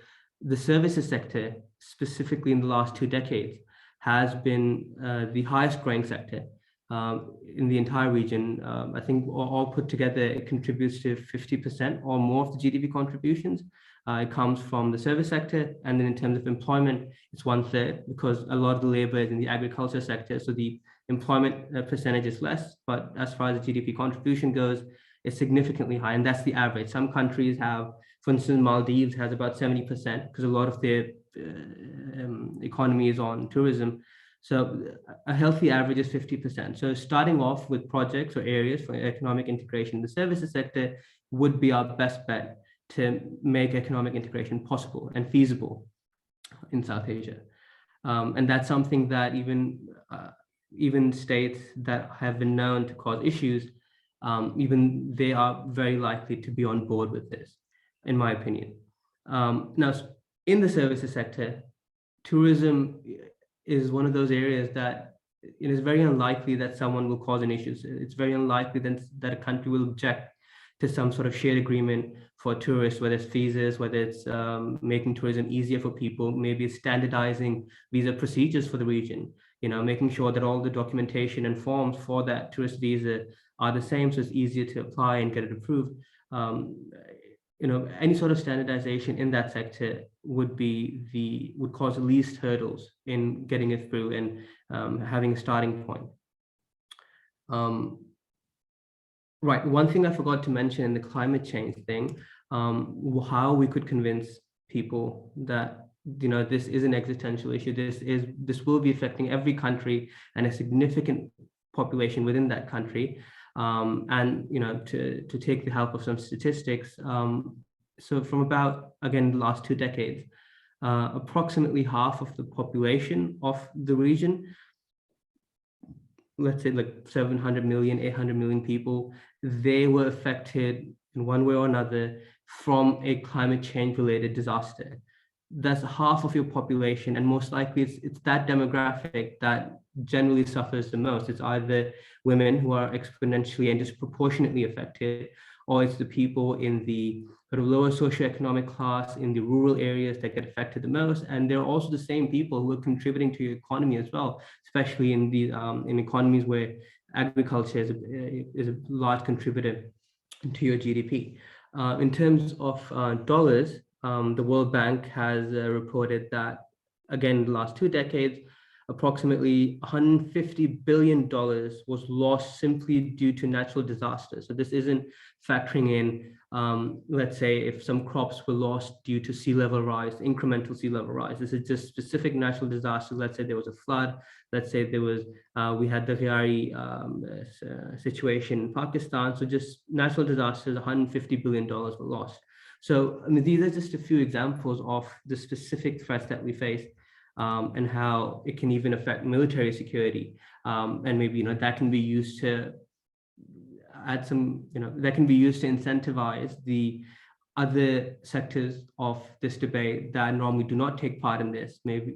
the services sector, specifically in the last 2 decades, has been the highest growing sector in the entire region. I think all put together, it contributes to 50% or more of the GDP contributions. It comes from the service sector, and then in terms of employment, it's 1/3, because a lot of the labor is in the agriculture sector, so the employment percentage is less, but as far as the GDP contribution goes, it's significantly high, and that's the average. Some countries have, for instance, Maldives has about 70%, because a lot of their economy is on tourism. So a healthy average is 50%. So starting off with projects or areas for economic integration in the services sector would be our best bet to make economic integration possible and feasible in South Asia. And that's something that even states that have been known to cause issues, even they are very likely to be on board with this, in my opinion. Now, in the services sector, tourism is one of those areas that it is very unlikely that someone will cause an issue. It's very unlikely that a country will object to some sort of shared agreement for tourists, whether it's visas, whether it's making tourism easier for people, maybe it's standardizing visa procedures for the region, making sure that all the documentation and forms for that tourist visa are the same, so it's easier to apply and get it approved. Any sort of standardization in that sector would cause the least hurdles in getting it through and having a starting point. Right, one thing I forgot to mention in the climate change thing, how we could convince people that this is an existential issue. This will be affecting every country and a significant population within that country. And to take the help of some statistics, so from about, again, the last 2 decades, approximately half of the population of the region, let's say like 700 million, 800 million people, they were affected in one way or another from a climate change related disaster. That's half of your population, and most likely it's that demographic that generally suffers the most. It's either women who are exponentially and disproportionately affected, or it's the people in the sort of lower socioeconomic class in the rural areas that get affected the most. And they're also the same people who are contributing to your economy as well, especially in the in economies where agriculture is a large contributor to your GDP. In terms of dollars, the World Bank has reported that, again, the last 2 decades, approximately $150 billion was lost simply due to natural disasters. So this isn't factoring in, let's say, if some crops were lost due to sea level rise, incremental sea level rise. This is just specific natural disasters. Let's say there was a flood. Let's say there was, we had the Ghari situation in Pakistan. So just natural disasters, $150 billion were lost. So I mean, these are just a few examples of the specific threats that we face. And how it can even affect military security, and maybe that can be used to add some, that can be used to incentivize the other sectors of this debate that normally do not take part in this. Maybe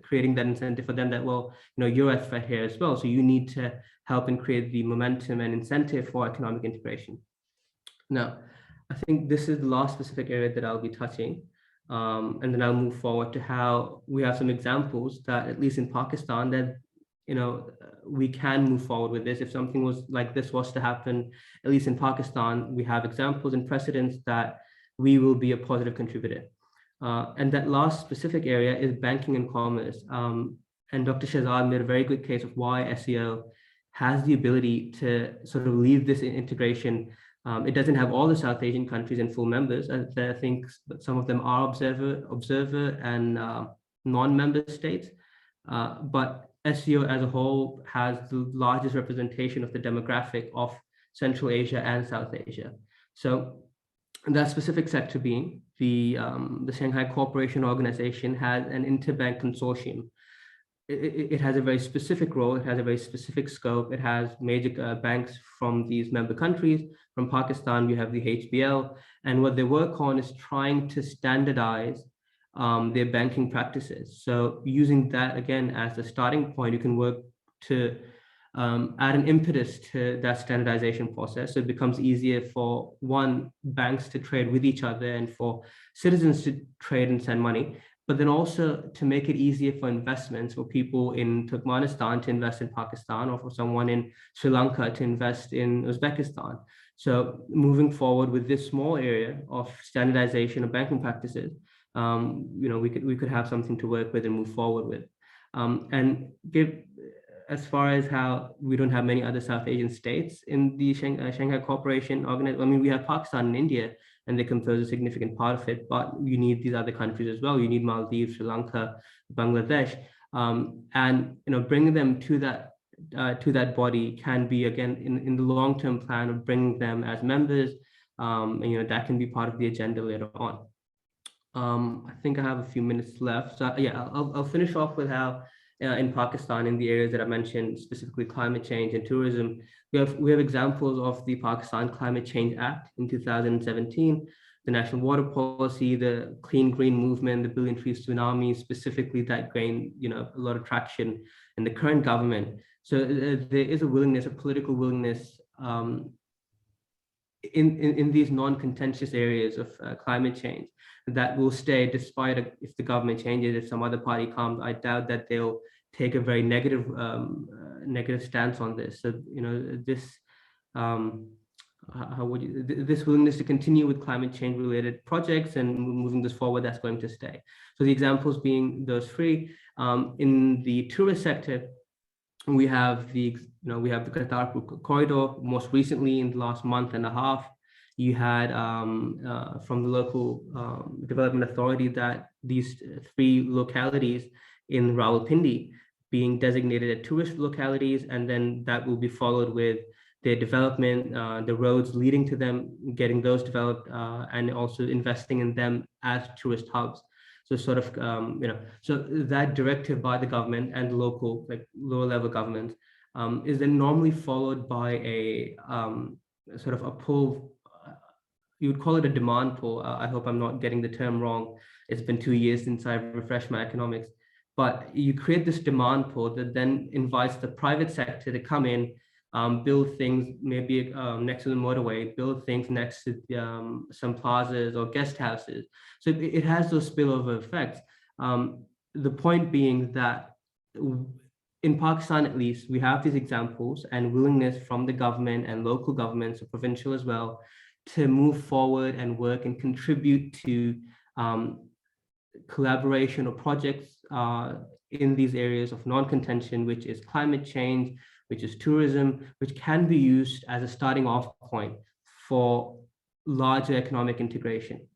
creating that incentive for them that, well, you're a threat here as well, so you need to help and create the momentum and incentive for economic integration. Now, I think this is the last specific area that I'll be touching. And then I'll move forward to how we have some examples that, at least in Pakistan, that we can move forward with this. If something was like this was to happen, at least in Pakistan, we have examples and precedents that we will be a positive contributor. And that last specific area is banking and commerce. And Dr. Shahzad made a very good case of why SEO has the ability to sort of lead this integration. It doesn't have all the South Asian countries in full members. I think some of them are observer and non-member states. But SEO as a whole has the largest representation of the demographic of Central Asia and South Asia. So that specific sector being the Shanghai Cooperation Organization has an interbank consortium. It has a very specific role. It has a very specific scope. It has major banks from these member countries. From Pakistan, we have the HBL, and what they work on is trying to standardize their banking practices. So using that again as the starting point, you can work to add an impetus to that standardization process. So it becomes easier for banks to trade with each other and for citizens to trade and send money, but then also to make it easier for investments, for people in Turkmenistan to invest in Pakistan, or for someone in Sri Lanka to invest in Uzbekistan. So moving forward with this small area of standardization of banking practices, we could have something to work with and move forward with. And as far as how we don't have many other South Asian states in the Shanghai Cooperation Organization, I mean, we have Pakistan and India, and they compose a significant part of it, but you need these other countries as well. You need Maldives, Sri Lanka, Bangladesh, and bringing them to that body can be, again, in the long-term plan of bringing them as members, and that can be part of the agenda later on. I think I have a few minutes left. So yeah, I'll finish off with how in Pakistan, in the areas that I mentioned, specifically climate change and tourism, we have examples of the Pakistan Climate Change Act in 2017, the National Water Policy, the Clean Green Movement, the Billion Trees Tsunami, specifically that gained a lot of traction in the current government. So there is a willingness, a political willingness in these non-contentious areas of climate change that will stay despite if the government changes. If some other party comes, I doubt that they'll take a very negative stance on this. So this this willingness to continue with climate change related projects and moving this forward, that's going to stay. So the examples being those three. In the tourist sector, we have the Kartarpur corridor. Most recently, in the last month and a half, you had from the local development authority that these three localities in Rawalpindi being designated as tourist localities, and then that will be followed with their development, the roads leading to them, getting those developed, and also investing in them as tourist hubs. So sort of, so that directive by the government and local, lower level governments, is then normally followed by a sort of a pull. You would call it a demand pull. I hope I'm not getting the term wrong. It's been 2 years since I've refreshed my economics. But you create this demand pull that then invites the private sector to come in, build things maybe next to the motorway, build things next to some plazas or guest houses. So it has those spillover effects. The point being that in Pakistan, at least, we have these examples and willingness from the government and local governments, or provincial as well, to move forward and work and contribute to collaboration or projects in these areas of non-contention, which is climate change, which is tourism, which can be used as a starting off point for larger economic integration.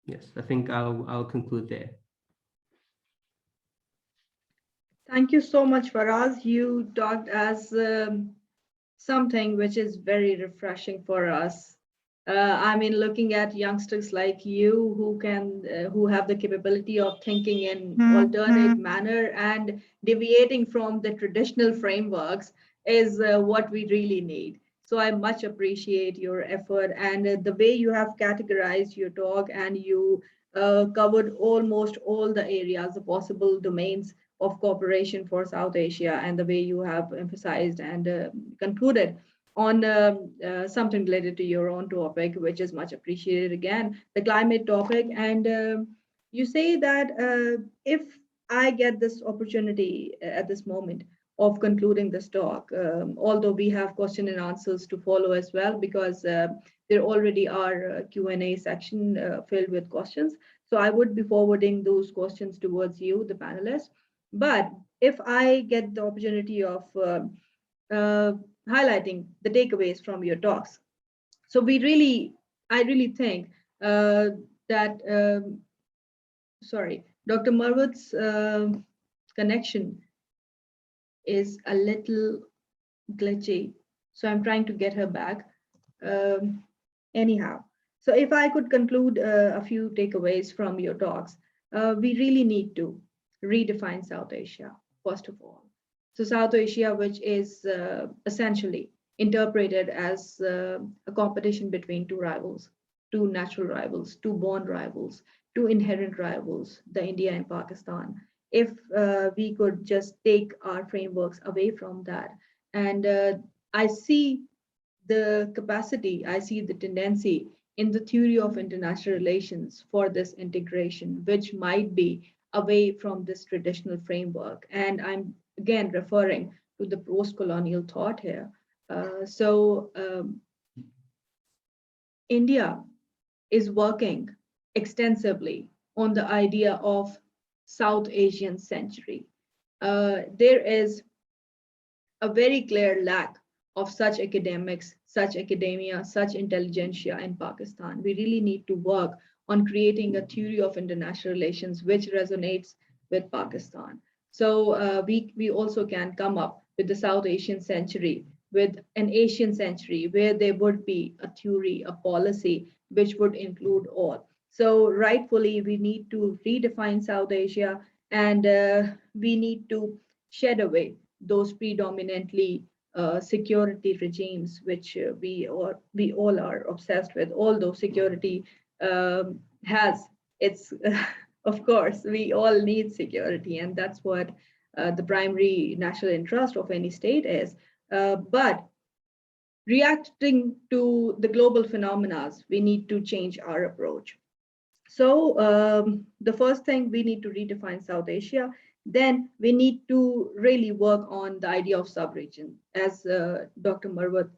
Yes, I think I'll conclude there. Thank you so much, Faraz. You talked as something which is very refreshing for us. I mean, looking at youngsters like you who have the capability of thinking in alternate manner and deviating from the traditional frameworks is what we really need. So I much appreciate your effort and the way you have categorized your talk, and you covered almost all the areas, the possible domains of cooperation for South Asia, and the way you have emphasized and concluded on something related to your own topic, which is much appreciated again, the climate topic. And you say that if I get this opportunity at this moment of concluding this talk, although we have question and answers to follow as well, because there already are Q&A section filled with questions. So I would be forwarding those questions towards you, the panelists. But if I get the opportunity of highlighting the takeaways from your talks, so I really think that, sorry, Dr. Marwat's connection is a little glitchy. So I'm trying to get her back. Anyhow, so if I could conclude a few takeaways from your talks, we really need to redefine South Asia, first of all. So South Asia, which is essentially interpreted as a competition between two rivals, two natural rivals, two born rivals, two inherent rivals, the India and Pakistan. If we could just take our frameworks away from that, and I see the capacity, I see the tendency in the theory of international relations for this integration, which might be away from this traditional framework. And I'm again referring to the post-colonial thought here. India is working extensively on the idea of South Asian century. There is a very clear lack of such academics, such academia, such intelligentsia in Pakistan. We really need to work on creating a theory of international relations which resonates with Pakistan. So we also can come up with the South Asian century, with an Asian century where there would be a theory, a policy which would include all. So rightfully, we need to redefine South Asia, and we need to shed away those predominantly security regimes, which we all are obsessed with. Although security has its, of course, we all need security, and that's what the primary national interest of any state is. But reacting to the global phenomena, we need to change our approach. So the first thing, we need to redefine South Asia. Then we need to really work on the idea of sub-region, as Dr. Marwat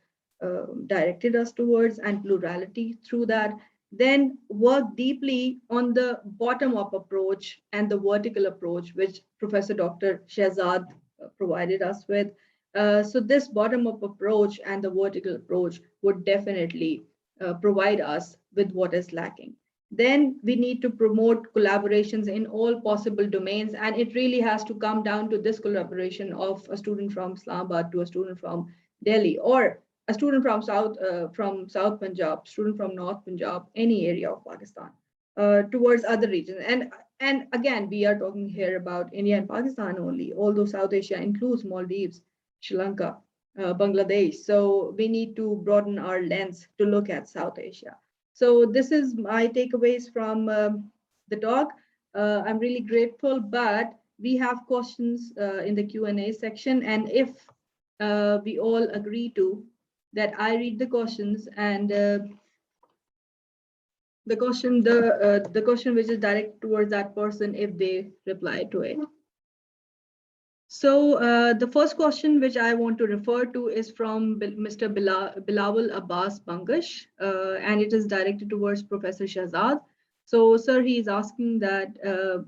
directed us towards, and plurality through that. Then work deeply on the bottom-up approach and the vertical approach, which Professor Dr. Shehzad provided us with. So this bottom-up approach and the vertical approach would definitely provide us with what is lacking. Then we need to promote collaborations in all possible domains. And it really has to come down to this collaboration of a student from Islamabad to a student from Delhi, or a student from South Punjab, student from North Punjab, any area of Pakistan, towards other regions. And again, we are talking here about India and Pakistan only, although South Asia includes Maldives, Sri Lanka, Bangladesh. So we need to broaden our lens to look at South Asia. So this is my takeaways from the talk. I'm really grateful, but we have questions in the Q&A section. And if we all agree to that, I read the questions, and the question which is directed towards that person, if they reply to it. So the first question which I want to refer to is from Mr. Bilawal Abbas Bangash, and it is directed towards Professor Shehzad. So, sir, he is asking that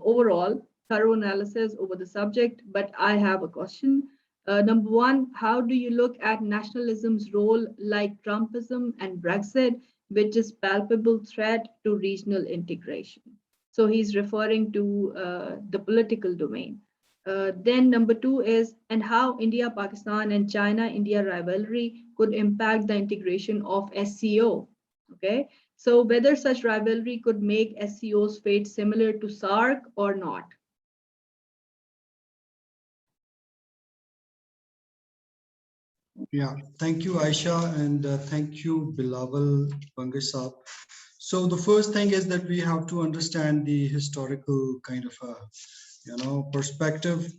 overall thorough analysis over the subject, but I have a question. Number one, how do you look at nationalism's role, like Trumpism and Brexit, which is palpable threat to regional integration? So he's referring to the political domain. Then number two is, and how India, Pakistan, and China-India rivalry could impact the integration of SCO. Okay, so whether such rivalry could make SCO's fate similar to SAARC or not. Yeah, thank you, Aisha, and thank you, Bilawal Bangasab. So the first thing is that we have to understand the historical kind of perspective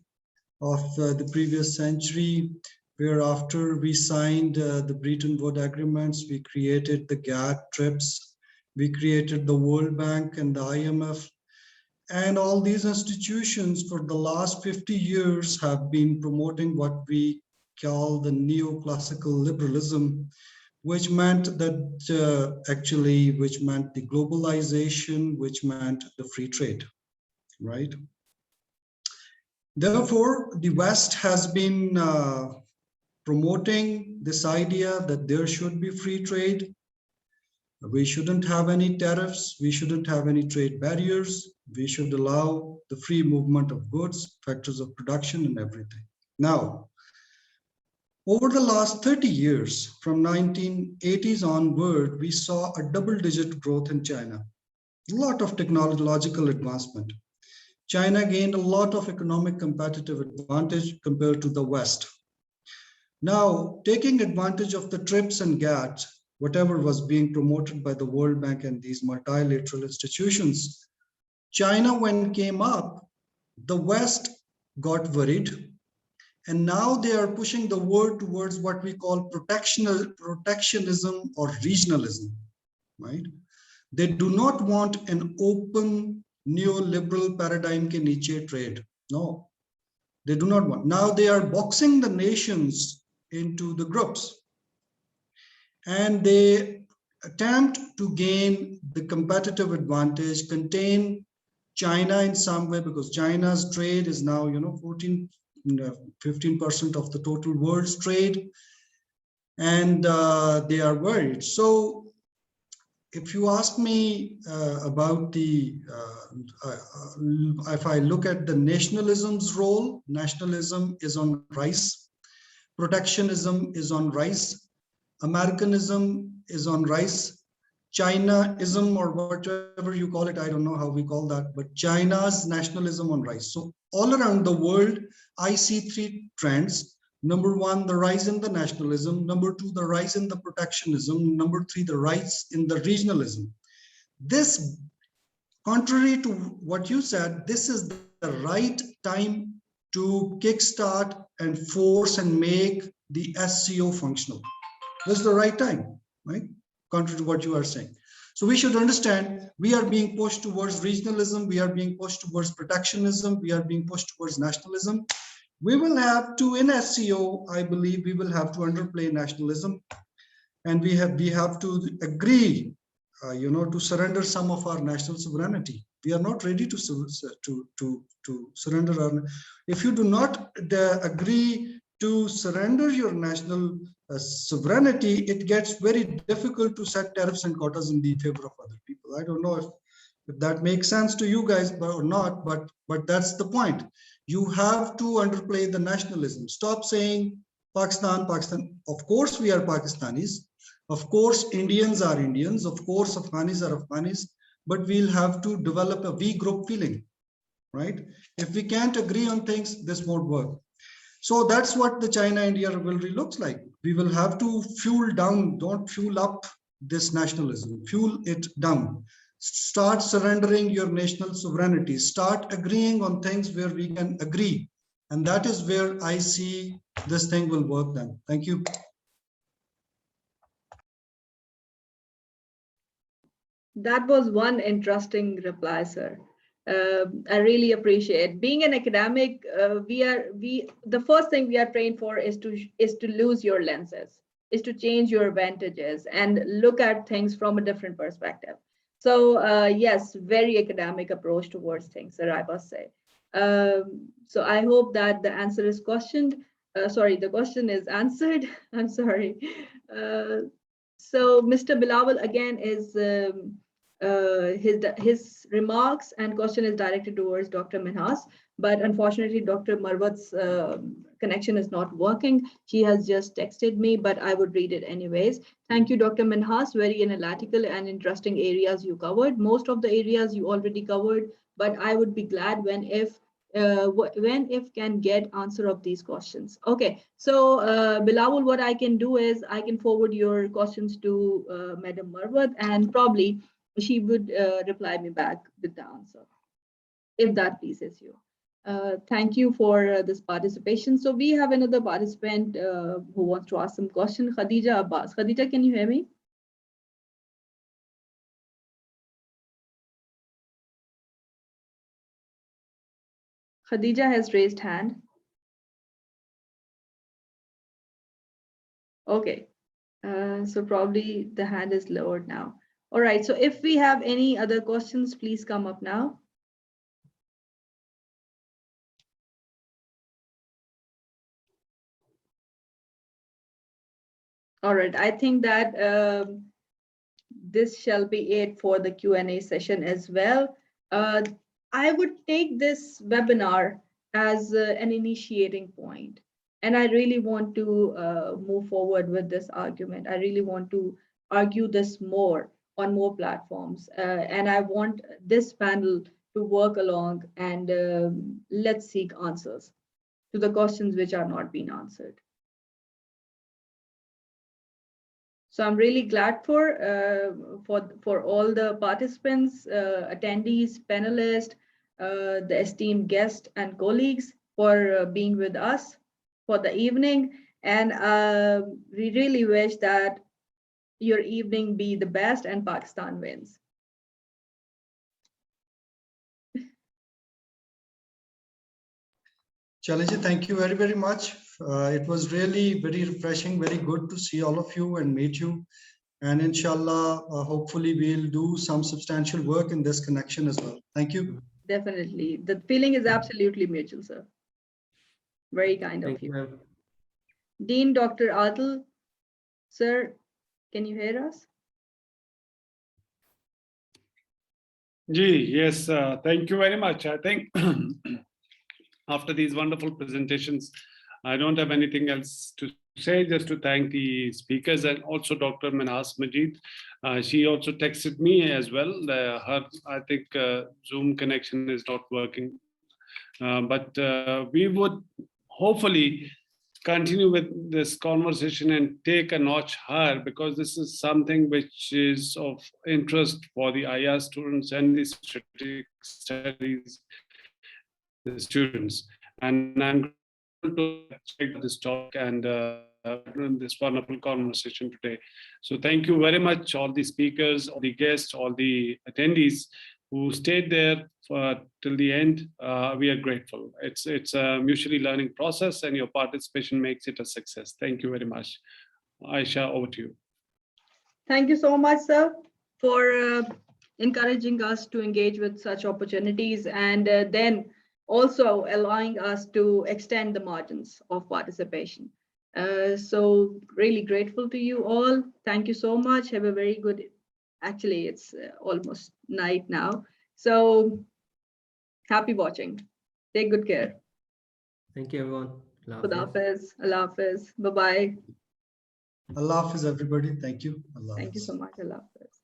of the previous century, where after we signed the Bretton Woods agreements, we created the GATT, TRIPS, we created the World Bank and the IMF, And all these institutions for the last 50 years have been promoting what we call the neoclassical liberalism, which meant that which meant the globalization, which meant the free trade, right? Therefore, the West has been promoting this idea that there should be free trade. We shouldn't have any tariffs. We shouldn't have any trade barriers. We should allow the free movement of goods, factors of production, and everything. Now, over the last 30 years, from 1980s onward, we saw a double-digit growth in China. A lot of technological advancement. China gained a lot of economic competitive advantage compared to the West. Now, taking advantage of the TRIPS and GATT, whatever was being promoted by the World Bank and these multilateral institutions, China, when came up, the West got worried. And now they are pushing the world towards what we call protectionism or regionalism, right? They do not want an open neoliberal paradigm ke niche trade. No, they do not want. Now they are boxing the nations into the groups. And they attempt to gain the competitive advantage, contain China in some way, because China's trade is now, 15% of the total world's trade, and they are worried. So if you ask me about the, if I look at the nationalism's role, nationalism is on rise, protectionism is on rise, Americanism is on rise, Chinaism or whatever you call it, I don't know how we call that, but China's nationalism on rise. So all around the world, I see three trends. Number one, the rise in the nationalism. Number two, the rise in the protectionism. Number three, the rise in the regionalism. This, contrary to what you said, this is the right time to kickstart and force and make the SCO functional. This is the right time, right? Contrary to what you are saying. So we should understand we are being pushed towards regionalism, we are being pushed towards protectionism, we are being pushed towards nationalism. We will have to, in SCO, I believe we will have to underplay nationalism, and we have to agree, to surrender some of our national sovereignty. We are not ready to surrender our. If you do not agree to surrender your national sovereignty, it gets very difficult to set tariffs and quotas in the favor of other people. I don't know if that makes sense to you guys or not, but that's the point. You have to underplay the nationalism. Stop saying Pakistan, Pakistan. Of course we are Pakistanis. Of course Indians are Indians. Of course Afghanis are Afghanis. But we'll have to develop a we group feeling, right? If we can't agree on things, this won't work. So that's what the China-India rivalry looks like. We will have to fuel down, don't fuel up this nationalism, fuel it down. Start surrendering your national sovereignty. Start agreeing on things where we can agree. And that is where I see this thing will work then. Thank you. That was one interesting reply, sir. I really appreciate. Being an academic, the first thing we are trained for is to lose your lenses, is to change your advantages and look at things from a different perspective. So yes, very academic approach towards things, sir, I must say. So I hope that the answer is questioned. The question is answered. I'm sorry. So Mr. Bilawal again is his remarks and question is directed towards Dr. Minhas, but unfortunately Dr. Marwat's connection is not working. She has just texted me, but I would read it anyways. Thank you, Dr. Minhas. Very analytical and interesting areas you covered. Most of the areas you already covered, but I would be glad when if can get answer of these questions. Okay, so Bilawal, what I can do is I can forward your questions to Madam Marwat, and probably she would reply me back with the answer, if that pleases you. Thank you for this participation. So we have another participant who wants to ask some question, Khadija Abbas. Khadija, can you hear me? Khadija has raised hand. Okay, so probably the hand is lowered now. All right, so if we have any other questions, please come up now. All right, I think that this shall be it for the Q&A session as well. I would take this webinar as an initiating point, and I really want to move forward with this argument. I really want to argue this more on more platforms, and I want this panel to work along and let's seek answers to the questions which are not being answered. So I'm really glad for all the participants, attendees, panelists, the esteemed guests and colleagues for being with us for the evening. And we really wish that your evening be the best and Pakistan wins. Chalaji, thank you very, very much. It was really very refreshing, very good to see all of you and meet you. And inshallah, hopefully we'll do some substantial work in this connection as well. Thank you. Definitely. The feeling is absolutely mutual, sir. Very kind of Thank you. you. Dean Dr. Adil, sir, can you hear us? Yes, thank you very much. I think after these wonderful presentations, I don't have anything else to say, just to thank the speakers and also Dr. Manas Majid. She also texted me as well. I think Zoom connection is not working, but we would hopefully continue with this conversation and take a notch higher, because this is something which is of interest for the IR students and the strategic studies students. And I'm grateful to check this talk and this wonderful conversation today. So thank you very much, all the speakers, all the guests, all the attendees who stayed there till the end. We are grateful. It's a mutually learning process, and your participation makes it a success. Thank you very much. Aisha, over to you. Thank you so much, sir, for encouraging us to engage with such opportunities, and then also allowing us to extend the margins of participation. So really grateful to you all. Thank you so much. Have a very good, actually it's almost night now. So happy watching. Take good care. Thank you, everyone. Khuda Hafiz. Allah Hafiz. Bye-bye. Allah Hafiz, everybody. Thank you. Allah Thank you Hafiz. so much. Allah Hafiz.